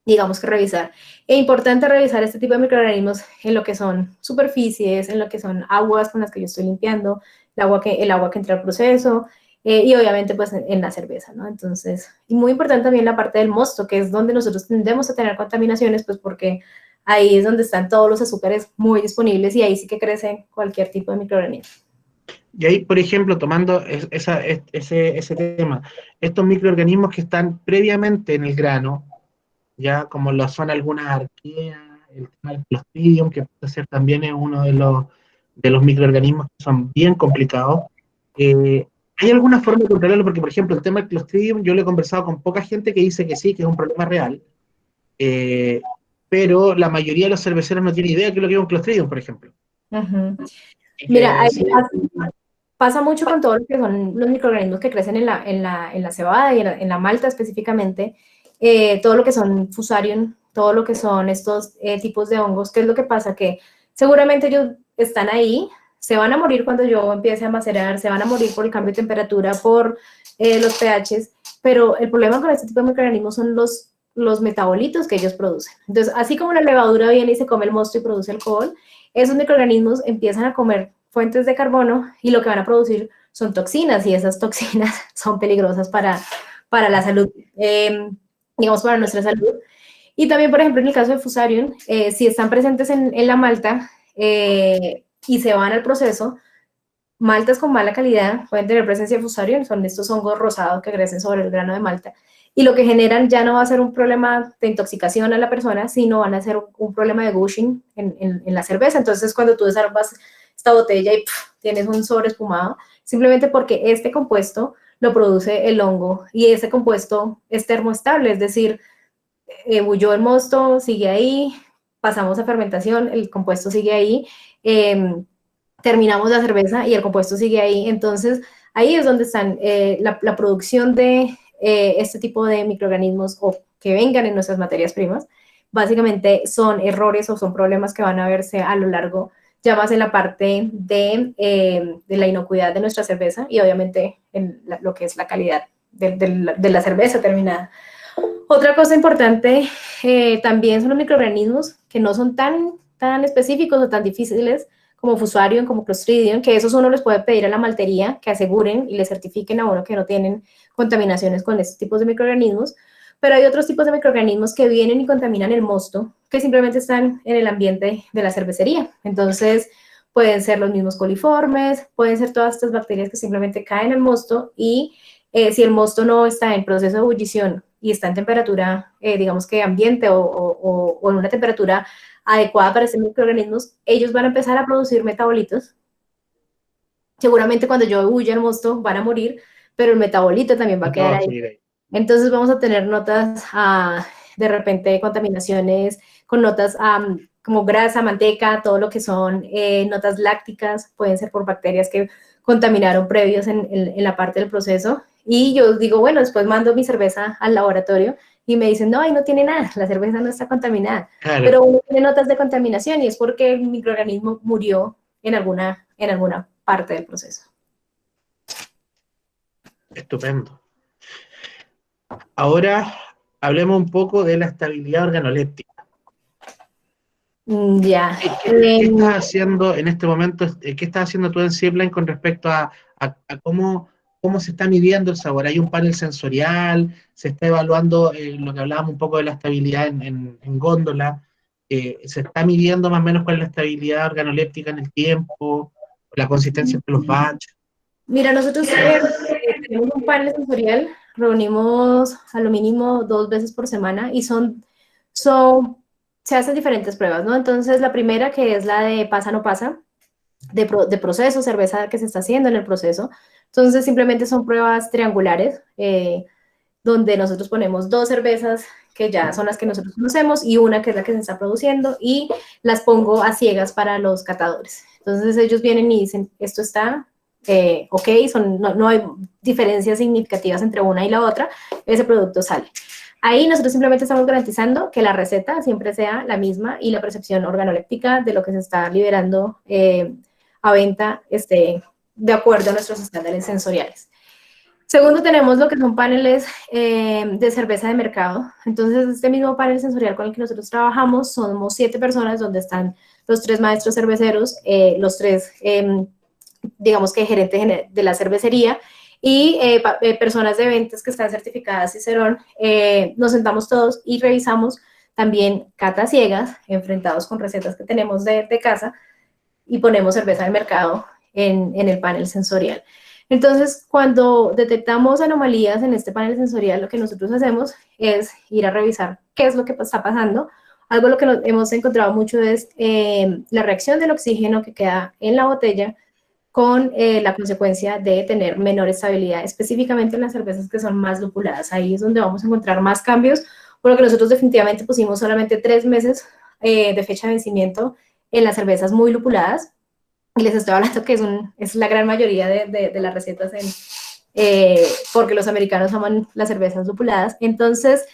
digamos que revisar. Es importante revisar este tipo de microorganismos en lo que son superficies, en lo que son aguas con las que yo estoy limpiando, el agua que entra al proceso, y obviamente pues en la cerveza, ¿no? Entonces, y muy importante también la parte del mosto, que es donde nosotros tendemos a tener contaminaciones, pues porque ahí es donde están todos los azúcares muy disponibles y ahí sí que crece cualquier tipo de microorganismo. Y ahí, por ejemplo, tomando ese tema, estos microorganismos que están previamente en el grano, ya como lo son algunas arqueas, el tema del Clostridium, que puede ser también es uno de los microorganismos que son bien complicados. ¿Hay alguna forma de controlarlo? Porque, por ejemplo, el tema del Clostridium, yo lo he conversado con poca gente que dice que sí, que es un problema real, eh, pero la mayoría de los cerveceros no tiene idea de qué es lo que es un Clostridium, por ejemplo. Ujú. Y Mira, que sí, pasa mucho con todo lo que son los microorganismos que crecen en la cebada y en la malta específicamente, todo lo que son fusarium, todo lo que son estos tipos de hongos. ¿Qué es lo que pasa? Que seguramente ellos están ahí, se van a morir cuando yo empiece a macerar, se van a morir por el cambio de temperatura, por los pHs, pero el problema con este tipo de microorganismos son los metabolitos que ellos producen. Entonces, así como la levadura viene y se come el mosto y produce alcohol, esos microorganismos empiezan a comer fuentes de carbono y lo que van a producir son toxinas y esas toxinas son peligrosas para la salud, digamos, para nuestra salud. Y también, por ejemplo, en el caso de Fusarium, si están presentes en la malta y se van al proceso, maltas con mala calidad pueden tener presencia de Fusarium, son estos hongos rosados que crecen sobre el grano de malta. Y lo que generan ya no va a ser un problema de intoxicación a la persona, sino van a ser un problema de gushing en la cerveza. Entonces, cuando tú desarmas esta botella y tienes un sobre espumado, simplemente porque este compuesto lo produce el hongo y ese compuesto es termoestable, es decir, huyó el mosto, sigue ahí, pasamos a fermentación, el compuesto sigue ahí, terminamos la cerveza y el compuesto sigue ahí. Entonces, ahí es donde están la producción de este tipo de microorganismos o que vengan en nuestras materias primas. Básicamente son errores o son problemas que van a verse a lo largo, ya más en la parte de la inocuidad de nuestra cerveza y obviamente en lo que es la calidad de la cerveza terminada. Otra cosa importante también son los microorganismos que no son tan específicos o tan difíciles como Fusarium, como Clostridium, que esos uno les puede pedir a la maltería que aseguren y le certifiquen a uno que no tienen contaminaciones con estos tipos de microorganismos, pero hay otros tipos de microorganismos que vienen y contaminan el mosto, que simplemente están en el ambiente de la cervecería. Entonces, pueden ser los mismos coliformes, pueden ser todas estas bacterias que simplemente caen al mosto y si el mosto no está en proceso de ebullición y está en temperatura, digamos que ambiente o en una temperatura adecuada para estos microorganismos, ellos van a empezar a producir metabolitos. Seguramente cuando yo ebulla el mosto van a morir, pero el metabolito también va a quedar ahí. Entonces vamos a tener notas de repente contaminaciones con notas como grasa, manteca, todo lo que son notas lácticas, pueden ser por bacterias que contaminaron previos en la parte del proceso. Y yo digo, bueno, después mando mi cerveza al laboratorio y me dicen, no, ahí no tiene nada, la cerveza no está contaminada. Claro. Pero uno tiene notas de contaminación y es porque el microorganismo murió en alguna parte del proceso. Estupendo. Ahora hablemos un poco de la estabilidad organoléptica. Ya. ¿Qué estás haciendo en este momento? ¿Qué estás haciendo tú en Zipline con respecto a cómo se está midiendo el sabor? ¿Hay un panel sensorial? ¿Se está evaluando lo que hablábamos un poco de la estabilidad en góndola? ¿Se está midiendo más o menos cuál es la estabilidad organoléptica en el tiempo? ¿La consistencia de los batch? Mira, nosotros tenemos un panel sensorial, reunimos a lo mínimo 2 veces por semana y se hacen diferentes pruebas, ¿no? Entonces, la primera que es la de pasa no pasa, de proceso, cerveza que se está haciendo en el proceso. Entonces, simplemente son pruebas triangulares, donde nosotros ponemos 2 cervezas que ya son las que nosotros conocemos y una que es la que se está produciendo y las pongo a ciegas para los catadores. Entonces, ellos vienen y dicen, esto está ok, no hay diferencias significativas entre una y la otra, ese producto sale. Ahí nosotros simplemente estamos garantizando que la receta siempre sea la misma y la percepción organoléptica de lo que se está liberando a venta esté de acuerdo a nuestros estándares sensoriales. Segundo, tenemos lo que son paneles de cerveza de mercado. Entonces, este mismo panel sensorial con el que nosotros trabajamos, somos 7 personas donde están los 3 maestros cerveceros, los 3, digamos que gerentes de la cervecería, y personas de ventas que están certificadas Cicerón. Nos sentamos todos y revisamos también catas ciegas, enfrentados con recetas que tenemos de casa, y ponemos cerveza del mercado en el panel sensorial. Entonces, cuando detectamos anomalías en este panel sensorial, lo que nosotros hacemos es ir a revisar qué es lo que está pasando. algo lo que hemos encontrado mucho es la reacción del oxígeno que queda en la botella con la consecuencia de tener menor estabilidad, específicamente en las cervezas que son más lupuladas. Ahí es donde vamos a encontrar más cambios, por lo que nosotros definitivamente pusimos solamente 3 meses de fecha de vencimiento en las cervezas muy lupuladas. Y les estoy hablando que es la gran mayoría de las recetas, porque los americanos aman las cervezas lupuladas. Entonces,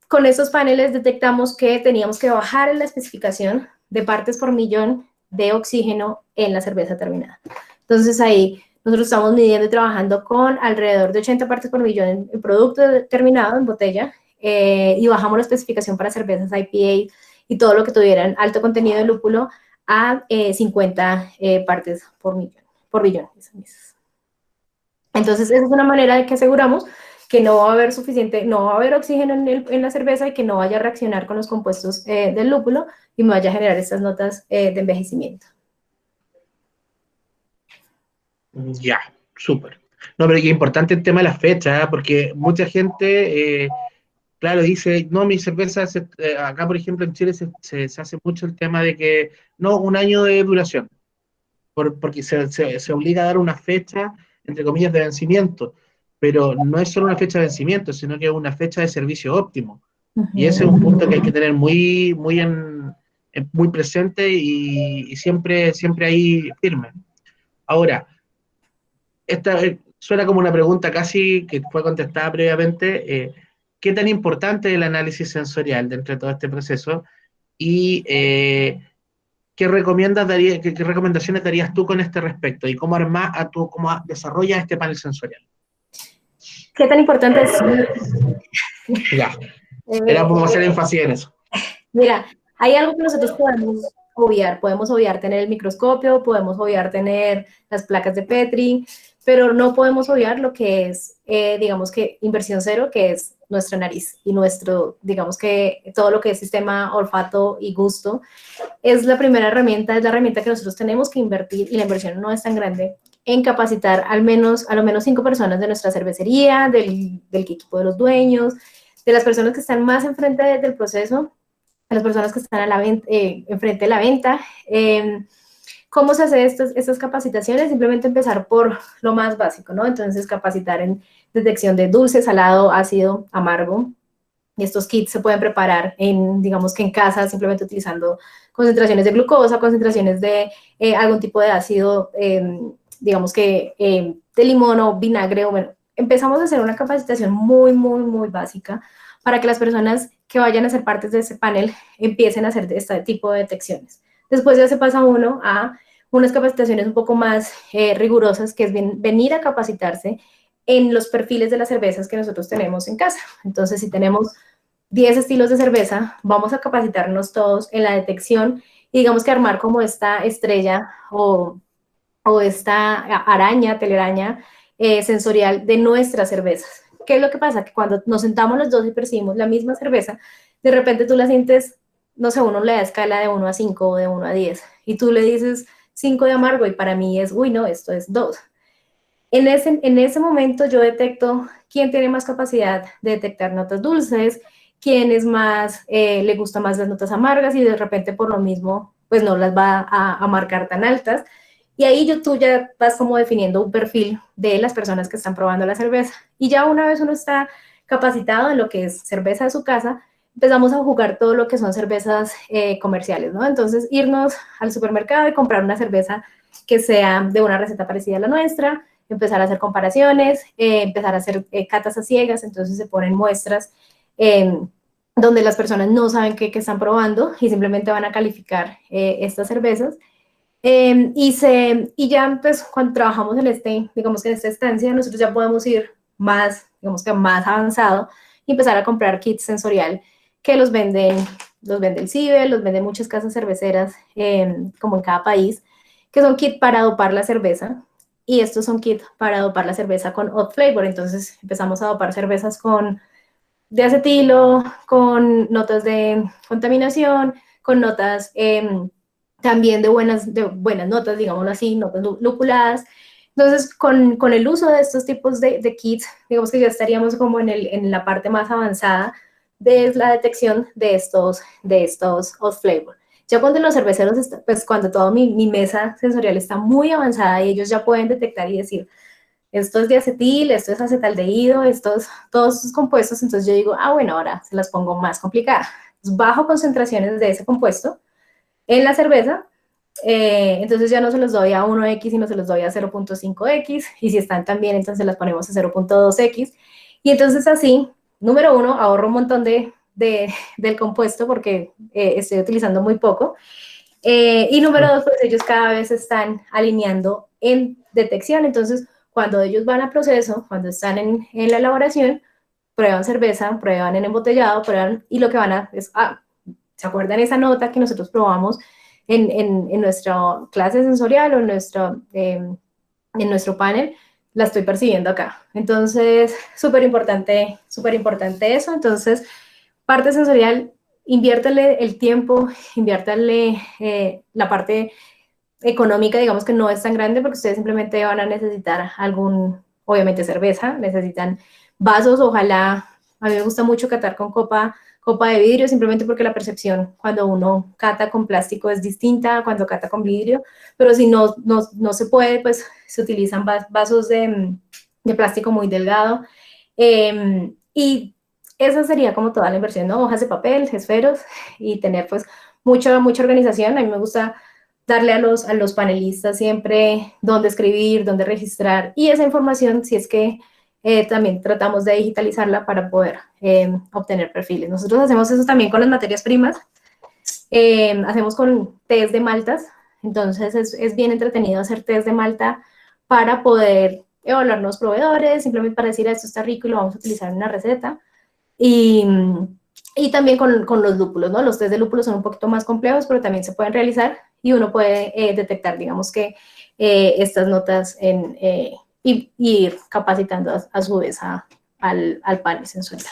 con estos paneles detectamos que teníamos que bajar en la especificación de partes por millón de oxígeno en la cerveza terminada. Entonces ahí nosotros estamos midiendo y trabajando con alrededor de 80 partes por millón en producto terminado, en botella, y bajamos la especificación para cervezas IPA y todo lo que tuvieran alto contenido de lúpulo a 50 partes por millón, por billón. Entonces esa es una manera de que aseguramos que no va a haber suficiente, no va a haber oxígeno en la cerveza y que no vaya a reaccionar con los compuestos del lúpulo y me vaya a generar estas notas de envejecimiento. Ya, súper. No, pero qué importante el tema de las fechas, ¿eh? Porque mucha gente, claro, dice, no, mi cerveza, acá por ejemplo en Chile se hace mucho el tema de que, no, un año de duración, porque se obliga a dar una fecha, entre comillas, de vencimiento, pero no es solo una fecha de vencimiento, sino que es una fecha de servicio óptimo. Y ese es un punto que hay que tener muy presente y siempre, siempre ahí firme. Ahora, esta suena como una pregunta casi que fue contestada previamente. ¿Qué tan importante es el análisis sensorial dentro de todo este proceso? Y qué recomendaciones darías tú con este respecto? ¿Y cómo desarrollas este panel sensorial? ¿Qué tan importante es? Ya, era como hacer énfasis en eso. Mira, hay algo que nosotros podemos obviar tener el microscopio, podemos obviar tener las placas de Petri, pero no podemos obviar lo que es, digamos que inversión cero, que es nuestra nariz y digamos que todo lo que es sistema olfato y gusto, es la primera herramienta, es la herramienta que nosotros tenemos que invertir y la inversión no es tan grande en capacitar a lo menos 5 personas de nuestra cervecería, del equipo de los dueños, de las personas que están más enfrente del proceso, a las personas que están enfrente de la venta. ¿Cómo se hace estas capacitaciones? Simplemente empezar por lo más básico, ¿no? Entonces, capacitar en detección de dulce, salado, ácido, amargo. Y estos kits se pueden preparar digamos que en casa, simplemente utilizando concentraciones de glucosa, concentraciones de algún tipo de ácido, digamos que de limón o vinagre. Bueno, empezamos a hacer una capacitación muy, muy, muy básica para que las personas que vayan a ser partes de ese panel empiecen a hacer este tipo de detecciones. Después ya se pasa uno a unas capacitaciones un poco más rigurosas, que es venir a capacitarse en los perfiles de las cervezas que nosotros tenemos en casa. Entonces, si tenemos 10 estilos de cerveza, vamos a capacitarnos todos en la detección y digamos que armar como esta estrella o esta araña, telaraña sensorial de nuestras cervezas. ¿Qué es lo que pasa? Que cuando nos sentamos los dos y percibimos la misma cerveza, de repente tú la sientes, no sé, uno le da escala de 1 a 5 o de 1 a 10 y tú le dices 5 de amargo y para mí es, uy, no, esto es 2. En ese momento yo detecto quién tiene más capacidad de detectar notas dulces, quién es más, le gusta más las notas amargas y de repente por lo mismo, pues no las va a marcar tan altas. Y ahí tú ya vas como definiendo un perfil de las personas que están probando la cerveza. Y ya una vez uno está capacitado en lo que es cerveza de su casa, empezamos a jugar todo lo que son cervezas comerciales, ¿no? Entonces irnos al supermercado y comprar una cerveza que sea de una receta parecida a la nuestra, empezar a hacer comparaciones, empezar a hacer catas a ciegas, entonces se ponen muestras donde las personas no saben qué están probando y simplemente van a calificar estas cervezas. Y ya, pues, cuando trabajamos digamos que en esta estancia, nosotros ya podemos ir más, digamos que más avanzado y empezar a comprar kits sensorial que los vende el CIBE, los venden muchas casas cerveceras, como en cada país, que son kits para dopar la cerveza. Y estos son kits para dopar la cerveza con odd flavor. Entonces empezamos a dopar cervezas de acetilo, con notas de contaminación, con notas también de buenas notas, digámoslo así, notas lupuladas. Entonces, con el uso de estos tipos de kits, digamos que ya estaríamos como en la parte más avanzada de la detección de estos off flavor. Ya cuando los cerveceros, pues cuando toda mi mesa sensorial está muy avanzada y ellos ya pueden detectar y decir, esto es diacetil, esto es acetaldehído, todos estos compuestos, entonces yo digo, ah, bueno, ahora se las pongo más complicadas. Bajo concentraciones de ese compuesto en la cerveza, entonces ya no se los doy a 1X, sino se los doy a 0.5X, y si están también, entonces las ponemos a 0.2X, y entonces así, número uno, ahorro un montón del compuesto porque estoy utilizando muy poco, y número dos, pues ellos cada vez están alineando en detección, entonces cuando ellos van a proceso, cuando están en la elaboración, prueban cerveza, prueban en embotellado, prueban, y lo que van a es, ¿se acuerdan esa nota que nosotros probamos en nuestra clase sensorial o en nuestro panel? La estoy percibiendo acá. Entonces, súper importante eso. Entonces, parte sensorial, inviértale el tiempo, inviértale la parte económica, digamos que no es tan grande porque ustedes simplemente van a necesitar obviamente cerveza, necesitan vasos, ojalá, a mí me gusta mucho catar con copa de vidrio, simplemente porque la percepción cuando uno cata con plástico es distinta a cuando cata con vidrio, pero si no se puede, pues se utilizan vasos de plástico muy delgado, y esa sería como toda la inversión, ¿no? Hojas de papel, esferos, y tener pues mucha organización. A mí me gusta darle a los panelistas siempre dónde escribir, dónde registrar, y esa información, si es que también tratamos de digitalizarla para poder obtener perfiles. Nosotros hacemos eso también con las materias primas, hacemos con test de maltas, entonces es bien entretenido hacer test de malta para poder evaluar los proveedores, simplemente para decir, esto está rico y lo vamos a utilizar en una receta. Y también con los lúpulos, ¿no? Los test de lúpulos son un poquito más complejos, pero también se pueden realizar y uno puede detectar, digamos que estas notas y ir capacitando a su vez al panel sensorial.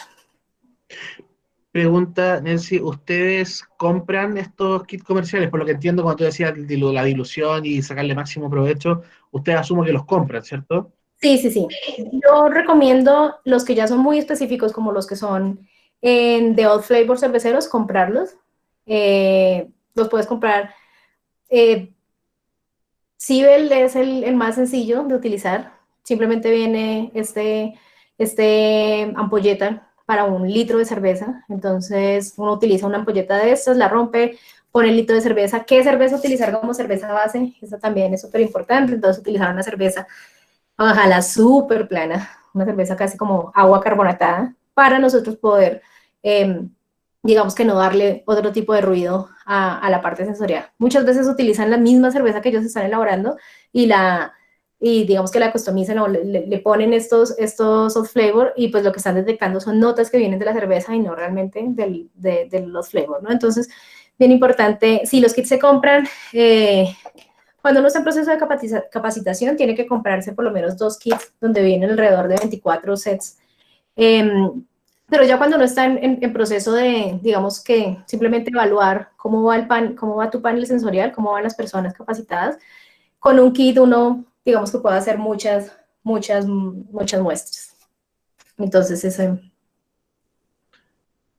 Pregunta, Nancy, ¿ustedes compran estos kits comerciales? Por lo que entiendo, cuando tú decías la dilución y sacarle máximo provecho, ustedes asumo que los compran, ¿cierto? Sí, sí, sí. Yo recomiendo los que ya son muy específicos, como los que son de Odd Flavor cerveceros, comprarlos. Los puedes comprar. Sibel es el más sencillo de utilizar. Simplemente viene este ampolleta para 1 litro de cerveza. Entonces uno utiliza una ampolleta de estas, la rompe, pone el litro de cerveza. ¿Qué cerveza utilizar como cerveza base? Eso también es súper importante. Entonces utilizar una cerveza, ojalá súper plana, una cerveza casi como agua carbonatada, para nosotros poder, digamos que no darle otro tipo de ruido a la parte sensorial. Muchas veces utilizan la misma cerveza que ellos están elaborando y digamos que la customizan o le ponen estos off flavor, y pues lo que están detectando son notas que vienen de la cerveza y no realmente de los flavor, ¿no? Entonces, bien importante, si los kits se compran, cuando uno está en proceso de capacitación, tiene que comprarse por lo menos 2 kits donde vienen alrededor de 24 sets. Pero ya cuando uno está en proceso de, digamos que simplemente evaluar cómo va tu panel sensorial, cómo van las personas capacitadas, con un kit uno, digamos que puede hacer muchas muestras. Entonces, eso.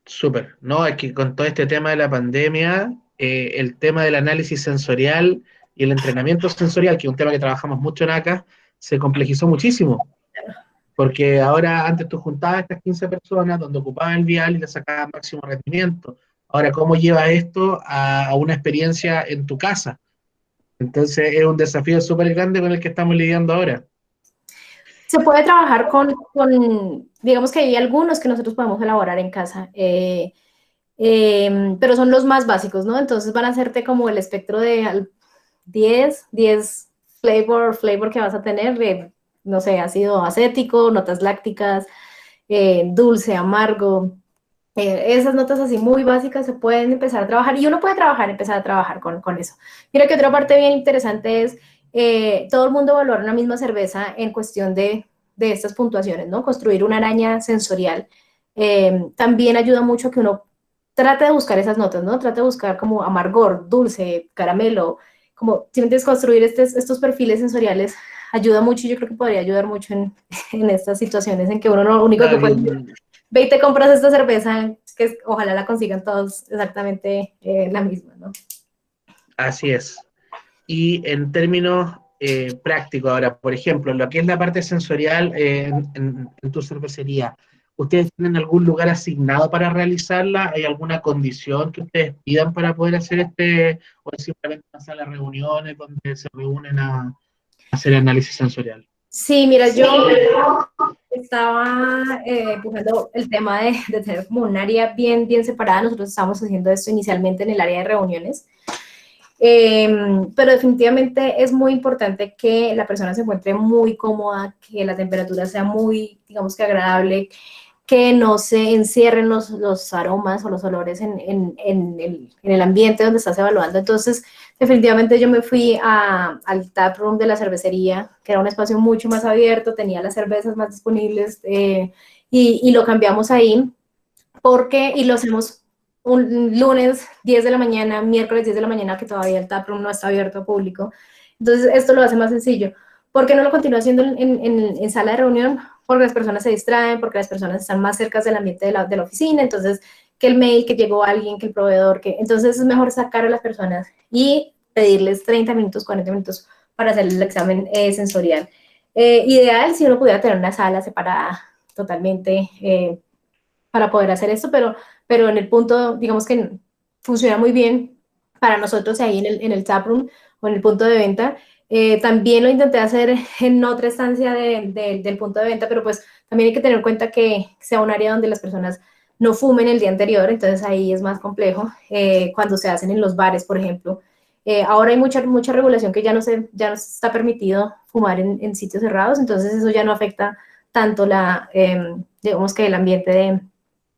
Súper, ¿no? Es que con todo este tema de la pandemia, el tema del análisis sensorial y el entrenamiento sensorial, que es un tema que trabajamos mucho en ACA, se complejizó muchísimo, porque ahora antes tú juntabas a estas 15 personas donde ocupaban el vial y le sacaban máximo rendimiento. Ahora, ¿cómo lleva esto a una experiencia en tu casa? Entonces, es un desafío súper grande con el que estamos lidiando ahora. Se puede trabajar digamos que hay algunos que nosotros podemos elaborar en casa, pero son los más básicos, ¿no? Entonces van a hacerte como el espectro de 10 flavor que vas a tener, no sé, ácido acético, notas lácticas, dulce, amargo. Esas notas así muy básicas se pueden empezar a trabajar, y uno puede empezar a trabajar con eso. Mira que otra parte bien interesante es todo el mundo evaluar una misma cerveza en cuestión de estas puntuaciones, ¿no? Construir una araña sensorial también ayuda mucho a que uno trate de buscar esas notas, ¿no? Trate de buscar como amargor, dulce, caramelo, como si me construir estos perfiles sensoriales ayuda mucho, y yo creo que podría ayudar mucho en estas situaciones en que uno lo único La, que puede... ve y te compras esta cerveza, que ojalá la consigan todos exactamente la misma, ¿no? Así es. Y en términos prácticos, ahora, por ejemplo, lo que es la parte sensorial en tu cervecería, ¿ustedes tienen algún lugar asignado para realizarla? ¿Hay alguna condición que ustedes pidan para poder hacer o es simplemente una sala de reuniones donde se reúnen a hacer análisis sensorial? Sí, mira, yo estaba empujando el tema de tener como un área bien, bien separada. Nosotros estábamos haciendo esto inicialmente en el área de reuniones. Pero definitivamente es muy importante que la persona se encuentre muy cómoda, que la temperatura sea muy, digamos que agradable, que no se encierren los aromas o los olores en el ambiente donde estás evaluando. Entonces, definitivamente yo me fui al tap room de la cervecería, que era un espacio mucho más abierto, tenía las cervezas más disponibles y lo cambiamos ahí y lo hacemos un lunes 10 de la mañana, miércoles 10 de la mañana, que todavía el taproom no está abierto a público. Entonces, esto lo hace más sencillo. ¿Por qué no lo continúa haciendo en sala de reunión? Porque las personas se distraen, porque las personas están más cerca del ambiente de la oficina, entonces, que el mail, que llegó alguien, que el proveedor, entonces es mejor sacar a las personas y pedirles 30 minutos, 40 minutos para hacer el examen sensorial. Ideal si uno pudiera tener una sala separada totalmente para poder hacer esto, pero en el punto, digamos que funciona muy bien para nosotros ahí en el taproom o en el punto de venta. También lo intenté hacer en otra estancia del punto de venta, pero pues también hay que tener en cuenta que sea un área donde las personas no fumen el día anterior, entonces ahí es más complejo. Cuando se hacen en los bares, por ejemplo. Ahora hay mucha regulación que ya no está permitido fumar en sitios cerrados, entonces eso ya no afecta tanto digamos que el ambiente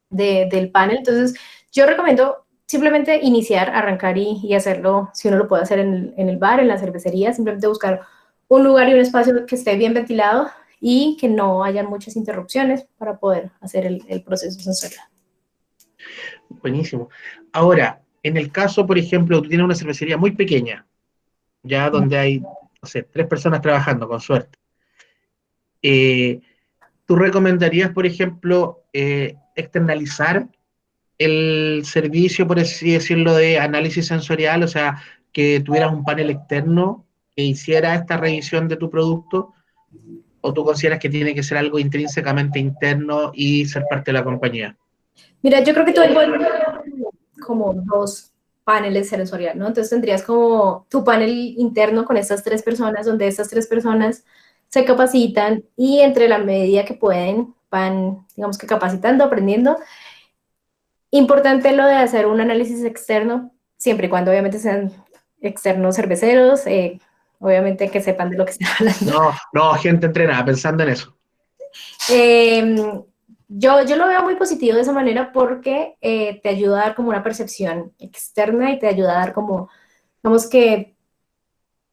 del panel. Entonces, yo recomiendo simplemente iniciar, arrancar y hacerlo, si uno lo puede hacer en el bar, en la cervecería, simplemente buscar un lugar y un espacio que esté bien ventilado y que no hayan muchas interrupciones para poder hacer el proceso sensorial. Buenísimo. Ahora, en el caso, por ejemplo, tú tienes una cervecería muy pequeña, ya donde hay, no sé, 3 personas trabajando, con suerte. Eh, ¿Tú recomendarías, por ejemplo, externalizar el servicio, por así decirlo, de análisis sensorial? O sea, que tuvieras un panel externo que hiciera esta revisión de tu producto, ¿o tú consideras que tiene que ser algo intrínsecamente interno y ser parte de la compañía? Mira, yo creo que tú hay como dos paneles sensoriales, ¿no? Entonces tendrías como tu panel interno con estas 3 personas, donde estas 3 personas se capacitan y entre la medida que pueden van, digamos que capacitando, aprendiendo. Importante lo de hacer un análisis externo, siempre y cuando obviamente sean externos cerveceros, obviamente que sepan de lo que están hablando. No, no, gente entrenada, pensando en eso. Eh, yo lo veo muy positivo de esa manera porque te ayuda a dar como una percepción externa y te ayuda a dar como, digamos que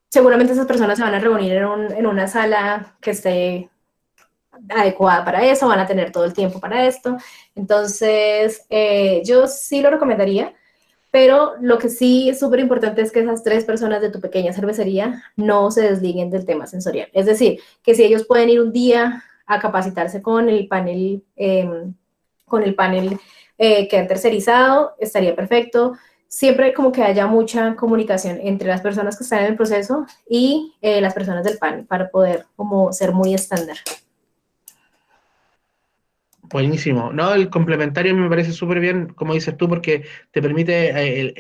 seguramente esas personas se van a reunir en una sala que esté adecuada para eso, van a tener todo el tiempo para esto. Entonces, yo sí lo recomendaría, pero lo que sí es súper importante es que esas 3 personas de tu pequeña cervecería no se desliguen del tema sensorial. Es decir, que si ellos pueden ir un día a capacitarse con el panel que han tercerizado, estaría perfecto. Siempre como que haya mucha comunicación entre las personas que están en el proceso y las personas del panel para poder como ser muy estándar. Buenísimo. No, el complementario me parece súper bien, como dices tú, porque te permite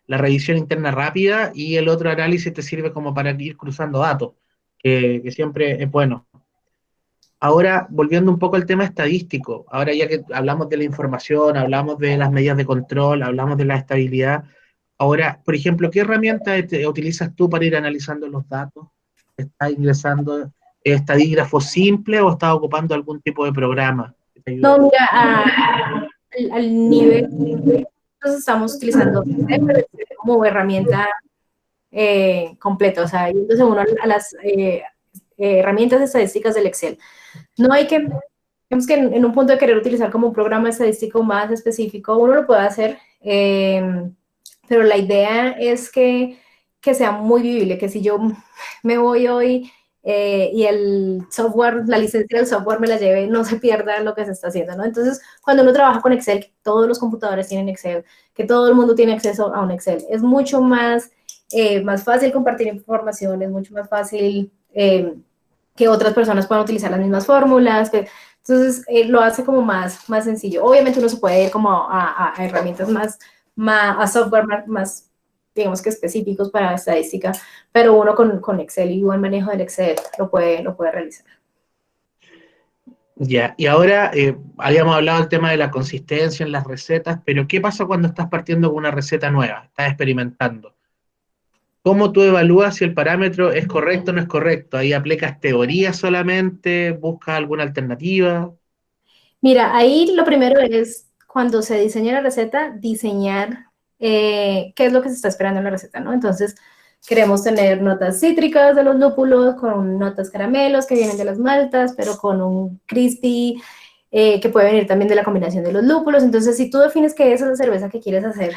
la revisión interna rápida y el otro análisis te sirve como para ir cruzando datos, que siempre es bueno. Ahora, volviendo un poco al tema estadístico, ahora ya que hablamos de la información, hablamos de las medidas de control, hablamos de la estabilidad, ahora, por ejemplo, ¿qué herramientas utilizas tú para ir analizando los datos? ¿Estás ingresando estadígrafo simple o estás ocupando algún tipo de programa que te ayude a No, eso? mira, al nivel, nosotros estamos utilizando como herramienta completa, o sea, yéndose uno a las herramientas estadísticas del Excel. No hay que, digamos que en un punto de querer utilizar como un programa estadístico más específico, uno lo puede hacer, pero la idea es que sea muy vivible, que si yo me voy hoy y el software, la licencia del software me la lleve, no se pierda lo que se está haciendo, ¿no? Entonces, cuando uno trabaja con Excel, que todos los computadores tienen Excel, que todo el mundo tiene acceso a un Excel, es mucho más fácil compartir información, es mucho más fácil que otras personas puedan utilizar las mismas fórmulas, entonces lo hace como más sencillo. Obviamente uno se puede ir como a herramientas a software más, digamos que específicos para estadística, pero uno con Excel y buen manejo del Excel lo puede realizar. Ya, y ahora habíamos hablado del tema de la consistencia en las recetas, pero ¿qué pasa cuando estás partiendo con una receta nueva? Estás experimentando. ¿Cómo tú evalúas si el parámetro es correcto o no es correcto? ¿Ahí aplicas teoría solamente? ¿Buscas alguna alternativa? Mira, ahí lo primero es, cuando se diseña la receta, diseñar qué es lo que se está esperando en la receta, ¿no? Entonces, queremos tener notas cítricas de los lúpulos, con notas caramelos que vienen de las maltas, pero con un crispy que puede venir también de la combinación de los lúpulos. Entonces, si tú defines qué es esa cerveza que quieres hacer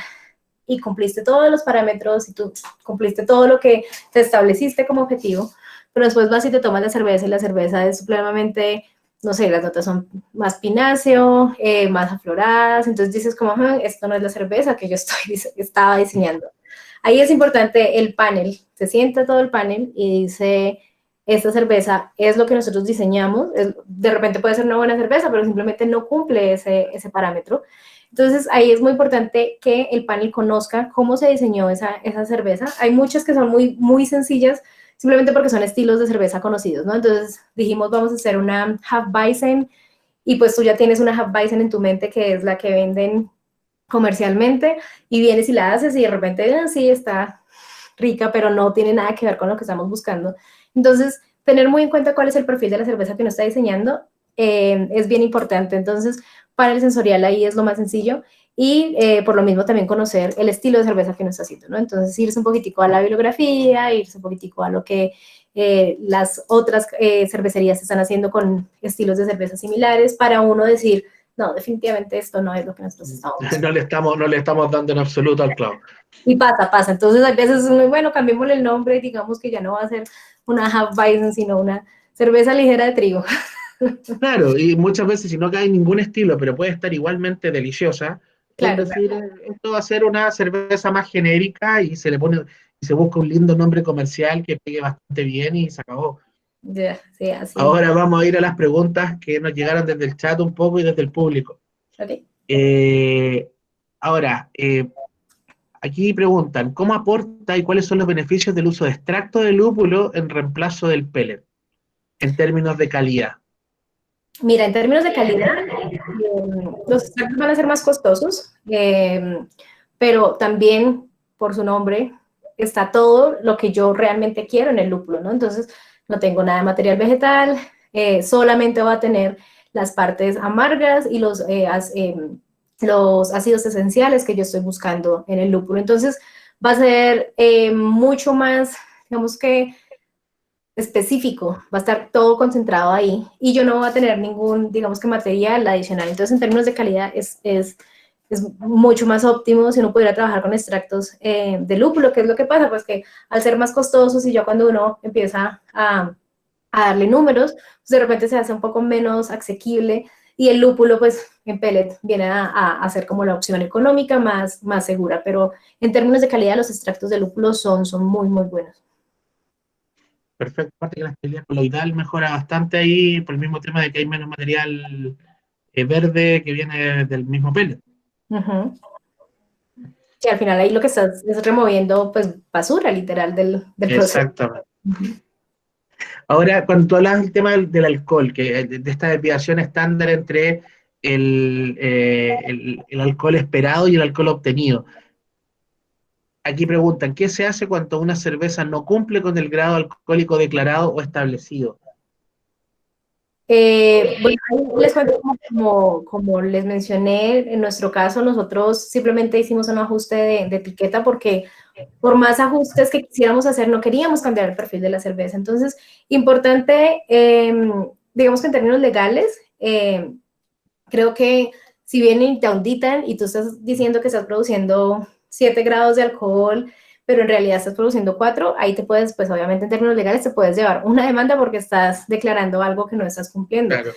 y cumpliste todos los parámetros y tú cumpliste todo lo que te estableciste como objetivo, pero después vas y te tomas la cerveza y la cerveza es supremamente, no sé, las notas son más pináceo, más afloradas, entonces dices como, esto no es la cerveza que yo estaba diseñando. Ahí es importante el panel, se sienta todo el panel y dice, esta cerveza es lo que nosotros diseñamos, de repente puede ser una buena cerveza, pero simplemente no cumple ese parámetro. Entonces, ahí es muy importante que el panel conozca cómo se diseñó esa cerveza. Hay muchas que son muy sencillas, simplemente porque son estilos de cerveza conocidos, ¿no? Entonces, dijimos, vamos a hacer una Hefeweizen, y pues tú ya tienes una Hefeweizen en tu mente, que es la que venden comercialmente, y vienes y la haces, y de repente, sí, está rica, pero no tiene nada que ver con lo que estamos buscando. Entonces, tener muy en cuenta cuál es el perfil de la cerveza que uno está diseñando es bien importante. Entonces, para el sensorial ahí es lo más sencillo y por lo mismo también conocer el estilo de cerveza que uno está haciendo, ¿no? Entonces, irse un poquitico a la bibliografía, irse un poquitico a lo que las otras cervecerías están haciendo con estilos de cerveza similares para uno decir, no, definitivamente esto no es lo que nosotros estamos buscando. No le estamos dando en absoluto al clavo. Y pasa. Entonces, a veces es muy bueno, cambiémosle el nombre y digamos que ya no va a ser una Hefeweizen, sino una cerveza ligera de trigo. Claro, y muchas veces si no cae ningún estilo, pero puede estar igualmente deliciosa, es Claro, decir, esto va a ser una cerveza más genérica y se le pone, y se busca un lindo nombre comercial que pegue bastante bien y se acabó. ya, sí, así. Ahora vamos a ir a las preguntas que nos llegaron desde el chat un poco y desde el público. Okay. Eh, ahora, aquí preguntan, ¿cómo aporta y cuáles son los beneficios del uso de extracto de lúpulo en reemplazo del pellet en términos de calidad? Mira, en términos de calidad, los extractos van a ser más costosos, pero también por su nombre está todo lo que yo realmente quiero en el lúpulo, ¿no? Entonces, no tengo nada de material vegetal, solamente va a tener las partes amargas y los ácidos esenciales que yo estoy buscando en el lúpulo. Entonces, va a ser mucho más, digamos que específico, va a estar todo concentrado ahí y yo no voy a tener ningún, digamos que material adicional. Entonces, en términos de calidad, es mucho más óptimo si uno pudiera trabajar con extractos de lúpulo. ¿Qué es lo que pasa? Pues que al ser más costosos y ya cuando uno empieza a darle números, pues de repente se hace un poco menos asequible y el lúpulo, pues en pellet, viene a ser como la opción económica más segura. Pero en términos de calidad, los extractos de lúpulo son muy buenos. Perfecto, aparte que la estabilidad coloidal mejora bastante ahí por el mismo tema de que hay menos material verde que viene del mismo pellet. Uh-huh. Sí, al final ahí lo que estás es removiendo pues basura literal del proceso. Exactamente. Ahora, cuando tú hablas del tema del alcohol, que de esta desviación estándar entre el alcohol esperado y el alcohol obtenido, aquí preguntan, ¿qué se hace cuando una cerveza no cumple con el grado alcohólico declarado o establecido? Bueno, ahí les cuento como les mencioné, en nuestro caso nosotros simplemente hicimos un ajuste de etiqueta porque por más ajustes que quisiéramos hacer, no queríamos cambiar el perfil de la cerveza. Entonces, importante, digamos que en términos legales, creo que si vienen y te auditan y tú estás diciendo que estás produciendo 7 grados de alcohol, pero en realidad estás produciendo 4, ahí te puedes, pues obviamente en términos legales te puedes llevar una demanda porque estás declarando algo que no estás cumpliendo. Claro.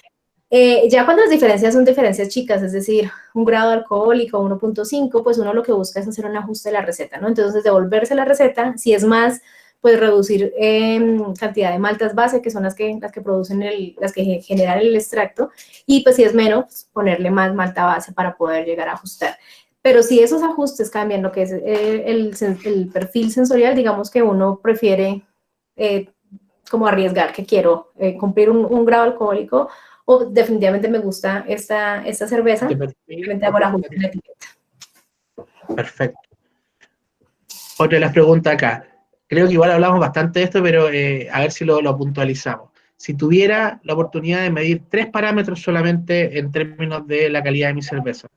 Ya cuando las diferencias son diferencias chicas, es decir, un grado alcohólico 1.5, pues uno lo que busca es hacer un ajuste de la receta, ¿no? Entonces, devolverse la receta, si es más, pues reducir cantidad de maltas base, que son las que producen las que generan el extracto, y pues si es menos, ponerle más malta base para poder llegar a ajustar. Pero si esos ajustes cambian lo que es el perfil sensorial, digamos que uno prefiere como arriesgar que quiero cumplir un grado alcohólico o definitivamente me gusta esta cerveza, simplemente hago el ajuste en la etiqueta. Perfecto. Otra de las preguntas acá. Creo que igual hablamos bastante de esto, pero a ver si lo puntualizamos. Si tuviera la oportunidad de medir 3 parámetros solamente en términos de la calidad de mi cerveza,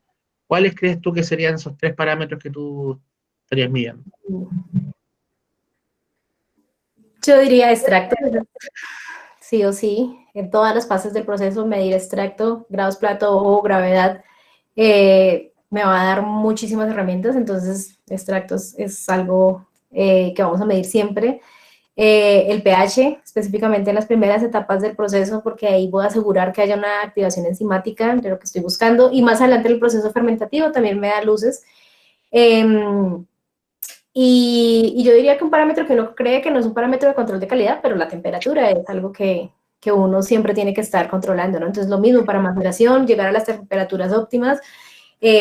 ¿cuáles crees tú que serían esos 3 parámetros que tú estarías midiendo? Yo diría extracto, sí o sí, en todas las fases del proceso, medir extracto, grados plato o gravedad, me va a dar muchísimas herramientas, entonces extractos es algo que vamos a medir siempre. El pH, específicamente en las primeras etapas del proceso, porque ahí voy a asegurar que haya una activación enzimática de lo que estoy buscando, y más adelante el proceso fermentativo también me da luces. Y yo diría que un parámetro que uno cree que no es un parámetro de control de calidad, pero la temperatura es algo que uno siempre tiene que estar controlando, ¿no? Entonces, lo mismo para maduración, llegar a las temperaturas óptimas,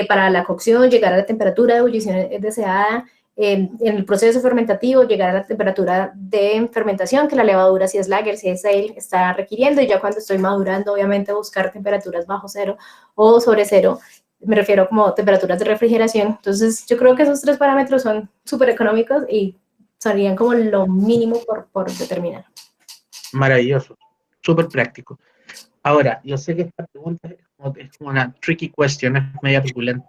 para la cocción, llegar a la temperatura de ebullición deseada, en el proceso fermentativo, llegar a la temperatura de fermentación que la levadura, si es lager, si es ale, está requiriendo, y ya cuando estoy madurando, obviamente buscar temperaturas bajo cero o sobre cero, me refiero como temperaturas de refrigeración. Entonces, yo creo que esos 3 parámetros son súper económicos y serían como lo mínimo por determinar. Maravilloso, súper práctico. Ahora, yo sé que esta pregunta es como una tricky question, es media truculenta,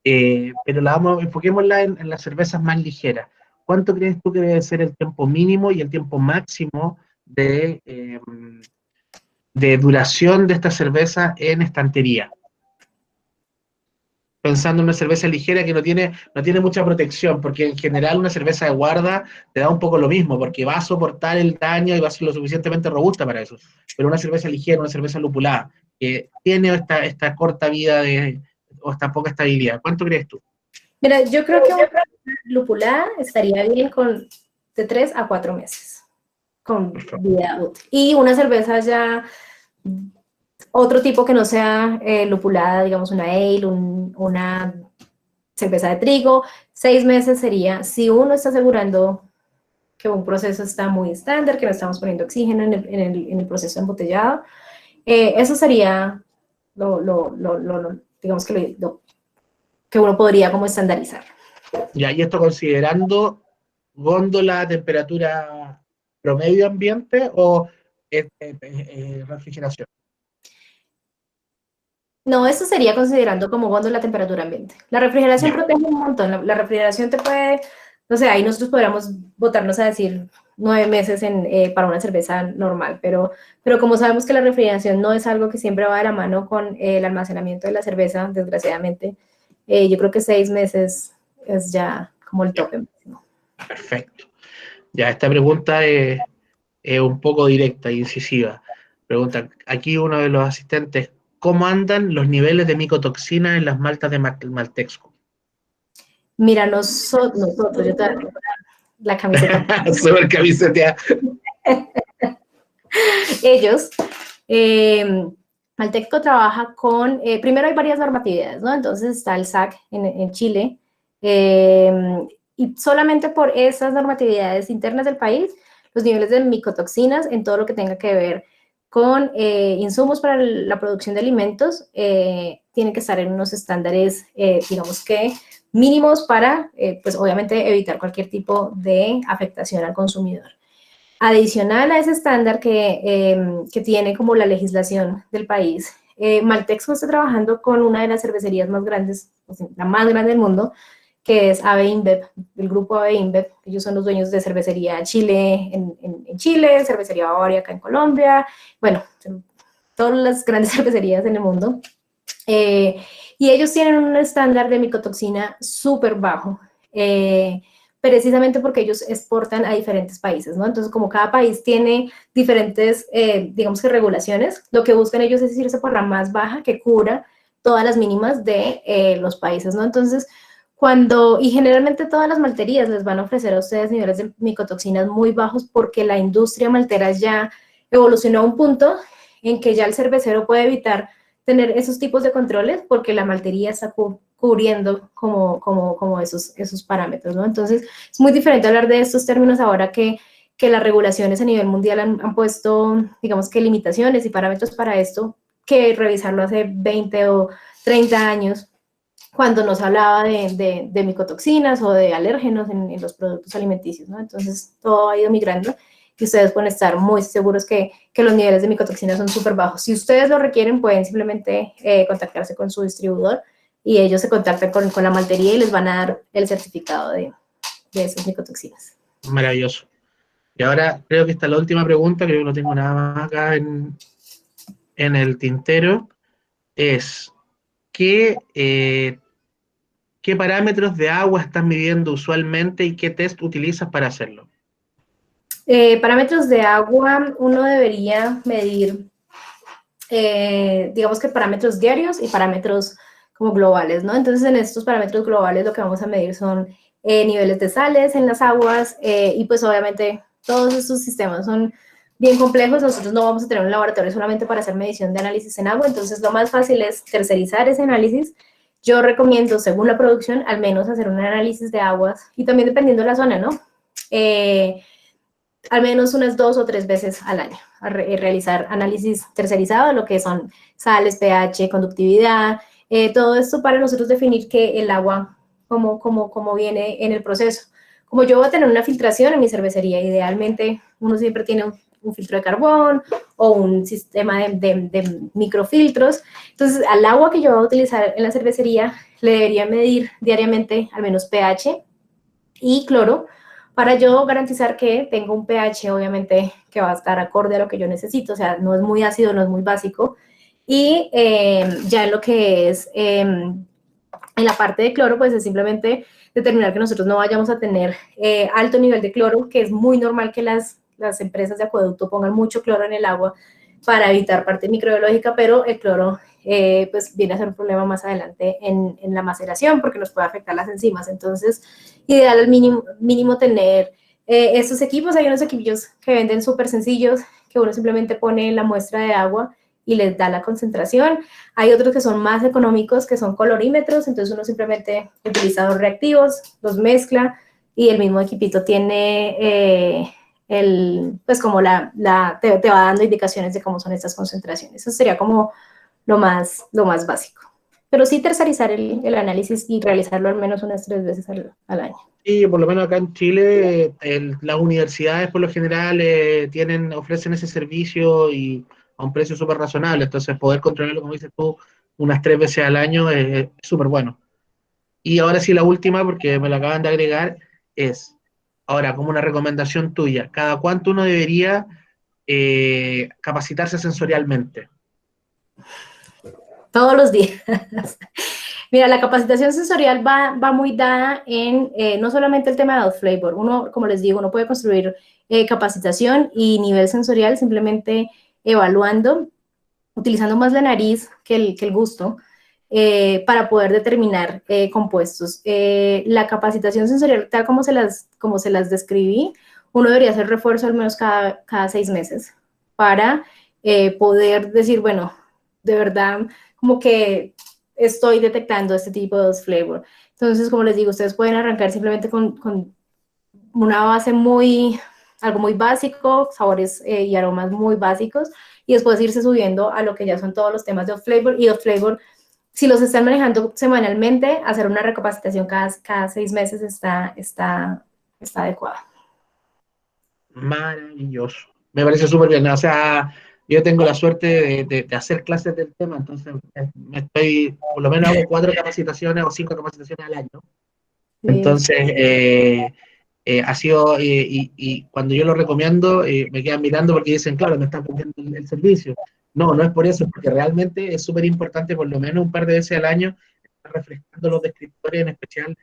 pero enfoquémosla en las cervezas más ligeras. ¿Cuánto crees tú que debe ser el tiempo mínimo y el tiempo máximo de duración de esta cerveza en estantería? Pensando en una cerveza ligera que no tiene mucha protección, porque en general una cerveza de guarda te da un poco lo mismo, porque va a soportar el daño y va a ser lo suficientemente robusta para eso. Pero una cerveza ligera, una cerveza lupulada, que tiene esta corta vida o esta poca estabilidad, ¿cuánto crees tú? Mira, yo creo que una lupulada estaría bien con de 3 a 4 meses, con vida útil. Y una cerveza ya, otro tipo que no sea lupulada, digamos una ale, una cerveza de trigo, 6 meses sería, si uno está asegurando que un proceso está muy estándar, que no estamos poniendo oxígeno en el proceso de embotellado, eso sería digamos que uno podría como estandarizar. Ya, y esto considerando góndola, temperatura promedio ambiente o refrigeración. No, eso sería considerando como góndola la temperatura ambiente. La refrigeración Ya. protege un montón. La refrigeración te puede, no sé, ahí nosotros podríamos botarnos a decir 9 meses para una cerveza normal, pero como sabemos que la refrigeración no es algo que siempre va de la mano con el almacenamiento de la cerveza, desgraciadamente, yo creo que 6 meses es ya como el tope máximo. Perfecto. Ya, esta pregunta es un poco directa e incisiva. Pregunta, aquí uno de los asistentes, ¿cómo andan los niveles de micotoxina en las maltas de Maltexco? Mira, nosotros, yo te voy a la camiseta. Súper camiseta. Ellos, Maltexco trabaja con, primero hay varias normatividades, ¿no? Entonces está el SAC en Chile, y solamente por esas normatividades internas del país, los niveles de micotoxinas en todo lo que tenga que ver con insumos para la producción de alimentos tienen que estar en unos estándares, digamos que mínimos para, pues obviamente, evitar cualquier tipo de afectación al consumidor. Adicional a ese estándar que tiene como la legislación del país, Maltexco está trabajando con una de las cervecerías más grandes, la más grande del mundo, que es AB InBev, el grupo AB InBev. Ellos son los dueños de cervecería Chile en Chile, cervecería Bavaria acá en Colombia, bueno, todas las grandes cervecerías en el mundo. Y ellos tienen un estándar de micotoxina súper bajo, precisamente porque ellos exportan a diferentes países, ¿no? Entonces, como cada país tiene diferentes, digamos que regulaciones, lo que buscan ellos es irse por la más baja que cubra todas las mínimas de los países, ¿no? Entonces, y generalmente todas las malterías les van a ofrecer a ustedes niveles de micotoxinas muy bajos porque la industria maltera ya evolucionó a un punto en que ya el cervecero puede evitar tener esos tipos de controles porque la maltería está cubriendo como esos parámetros, ¿no? Entonces, es muy diferente hablar de estos términos ahora que las regulaciones a nivel mundial han puesto, digamos que limitaciones y parámetros para esto, que revisarlo hace 20 o 30 años, cuando nos hablaba de micotoxinas o de alérgenos en los productos alimenticios, ¿no? Entonces, todo ha ido migrando y ustedes pueden estar muy seguros que los niveles de micotoxinas son súper bajos. Si ustedes lo requieren, pueden simplemente contactarse con su distribuidor y ellos se contactan con la maltería y les van a dar el certificado de esas micotoxinas. Maravilloso. Y ahora creo que está la última pregunta, creo que no tengo nada más acá en el tintero, es ¿qué parámetros de agua estás midiendo usualmente y qué test utilizas para hacerlo? Parámetros de agua, uno debería medir, digamos que parámetros diarios y parámetros como globales, ¿no? Entonces, en estos parámetros globales lo que vamos a medir son niveles de sales en las aguas y pues obviamente todos estos sistemas son bien complejos. Nosotros no vamos a tener un laboratorio solamente para hacer medición de análisis en agua, entonces lo más fácil es tercerizar ese análisis. Yo recomiendo, según la producción, al menos hacer un análisis de aguas y también dependiendo de la zona, ¿no? Al menos unas 2 o 3 veces al año, realizar análisis tercerizado, lo que son sales, pH, conductividad, todo esto para nosotros definir que el agua, cómo viene en el proceso. Como yo voy a tener una filtración en mi cervecería, idealmente uno siempre tiene un filtro de carbón o un sistema de microfiltros. Entonces, al agua que yo voy a utilizar en la cervecería, le debería medir diariamente al menos pH y cloro, para yo garantizar que tengo un pH, obviamente, que va a estar acorde a lo que yo necesito, o sea, no es muy ácido, no es muy básico. Y ya en lo que es, en la parte de cloro, pues es simplemente determinar que nosotros no vayamos a tener alto nivel de cloro, que es muy normal que las empresas de acueducto pongan mucho cloro en el agua para evitar parte microbiológica, pero el cloro pues viene a ser un problema más adelante en la maceración porque nos puede afectar las enzimas. Entonces, ideal al mínimo tener estos equipos. Hay unos equipos que venden súper sencillos, que uno simplemente pone la muestra de agua y les da la concentración. Hay otros que son más económicos, que son colorímetros, entonces uno simplemente utiliza dos reactivos, los mezcla y el mismo equipito tiene pues como te va dando indicaciones de cómo son estas concentraciones. Eso sería como lo más básico. Pero sí tercerizar el análisis y realizarlo al menos unas 3 veces al año. Y por lo menos acá en Chile, las universidades por lo general ofrecen ese servicio y a un precio súper razonable, entonces poder controlarlo, como dices tú, unas 3 veces al año es súper bueno. Y ahora sí la última, porque me lo acaban de agregar, es, ahora como una recomendación tuya, ¿cada cuánto uno debería capacitarse sensorialmente? Todos los días. Mira, la capacitación sensorial va muy dada en no solamente el tema de Out Flavor. Uno, como les digo, uno puede construir capacitación y nivel sensorial simplemente evaluando, utilizando más la nariz que el gusto, para poder determinar compuestos. La capacitación sensorial, tal como se las describí, uno debería hacer refuerzo al menos cada 6 meses para poder decir, bueno, de verdad, como que estoy detectando este tipo de flavor. Entonces, como les digo, ustedes pueden arrancar simplemente con una base algo muy básico, sabores y aromas muy básicos, y después irse subiendo a lo que ya son todos los temas de off flavor. Y off flavor, si los están manejando semanalmente, hacer una recapacitación cada 6 meses está adecuada. Maravilloso. Me parece súper bien. O sea, yo tengo la suerte de hacer clases del tema, entonces por lo menos hago 4 capacitaciones o 5 capacitaciones al año. Sí. Entonces, ha sido, y cuando yo lo recomiendo, me quedan mirando porque dicen, claro, me están vendiendo el servicio. No, no es por eso, porque realmente es súper importante, por lo menos un par de veces al año, estar refrescando los descriptores, en especial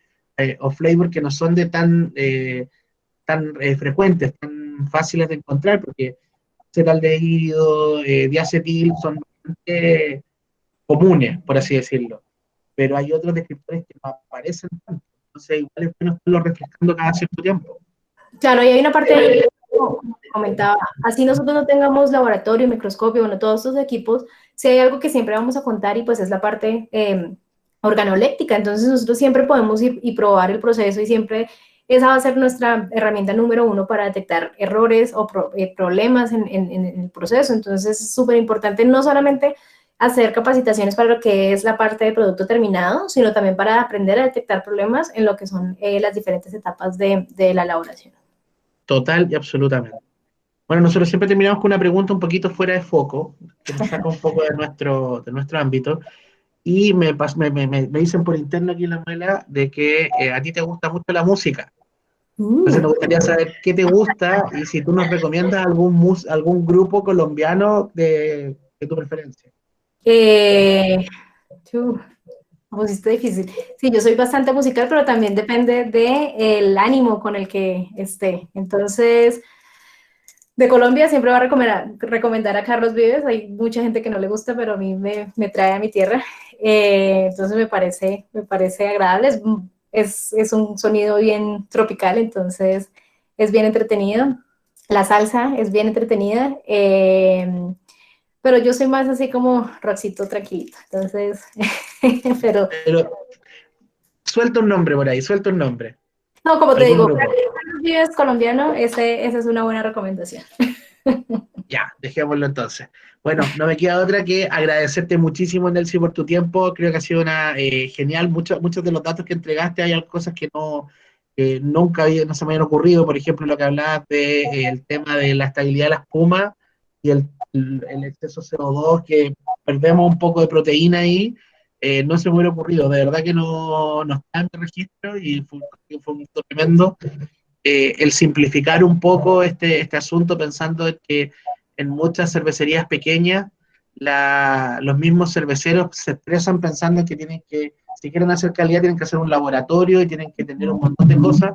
o flavor que no son de tan frecuentes, tan fáciles de encontrar, porque acetaldehído, diacetil son bastante comunes, por así decirlo, pero hay otros descriptores que no aparecen tanto, entonces igual es bueno estarlo refrescando cada cierto tiempo. Claro, y hay una parte, como comentaba, así nosotros no tengamos laboratorio, microscopio, bueno, todos estos equipos, si hay algo que siempre vamos a contar y pues es la parte organoléptica, entonces nosotros siempre podemos ir y probar el proceso y siempre esa va a ser nuestra herramienta número uno para detectar errores o problemas en el proceso, entonces es súper importante no solamente hacer capacitaciones para lo que es la parte de producto terminado, sino también para aprender a detectar problemas en lo que son las diferentes etapas de la elaboración. Total y absolutamente. Bueno, nosotros siempre terminamos con una pregunta un poquito fuera de foco, que nos saca un poco de nuestro ámbito, y me dicen por interno aquí en la muela de que a ti te gusta mucho la música. Entonces nos gustaría saber qué te gusta y si tú nos recomiendas algún grupo colombiano de tu preferencia. Eh, Pusiste difícil. Sí, yo soy bastante musical, pero también depende del ánimo con el que esté. Entonces, de Colombia siempre va a recomendar a Carlos Vives. Hay mucha gente que no le gusta, pero a mí me trae a mi tierra. Entonces me parece agradable. Es un sonido bien tropical, entonces es bien entretenido. La salsa es bien entretenida. Pero yo soy más así como rockcito tranquilito. Entonces, pero Pero suelta un nombre por ahí, suelta un nombre, no, como te algún digo, grupo. Carlos Vives colombiano, esa es una buena recomendación. Ya, dejémoslo entonces. Bueno, no me queda otra que agradecerte muchísimo, Nelcy, por tu tiempo. Creo que ha sido una genial. Muchos de los datos que entregaste, hay cosas que nunca no se me habían ocurrido. Por ejemplo, lo que hablabas del tema de la estabilidad de la espuma y el exceso de CO2, que perdemos un poco de proteína ahí. No se me hubiera ocurrido. De verdad que no está en mi registro y fue un gusto tremendo el simplificar un poco este asunto pensando en que en muchas cervecerías pequeñas los mismos cerveceros se estresan pensando que si quieren hacer calidad, tienen que hacer un laboratorio y tienen que tener un montón de cosas,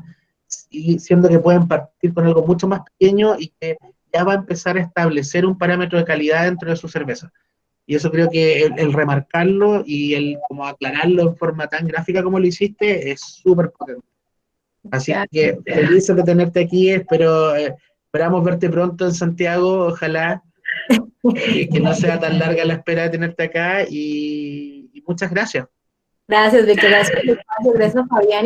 y siendo que pueden partir con algo mucho más pequeño y que ya va a empezar a establecer un parámetro de calidad dentro de su cerveza. Y eso creo que el remarcarlo y el como aclararlo en forma tan gráfica como lo hiciste es súper potente. Así que felices de tenerte aquí, esperamos verte pronto en Santiago, ojalá que no sea tan larga la espera de tenerte acá y muchas gracias. Gracias, Víctor. Gracias, Fabián.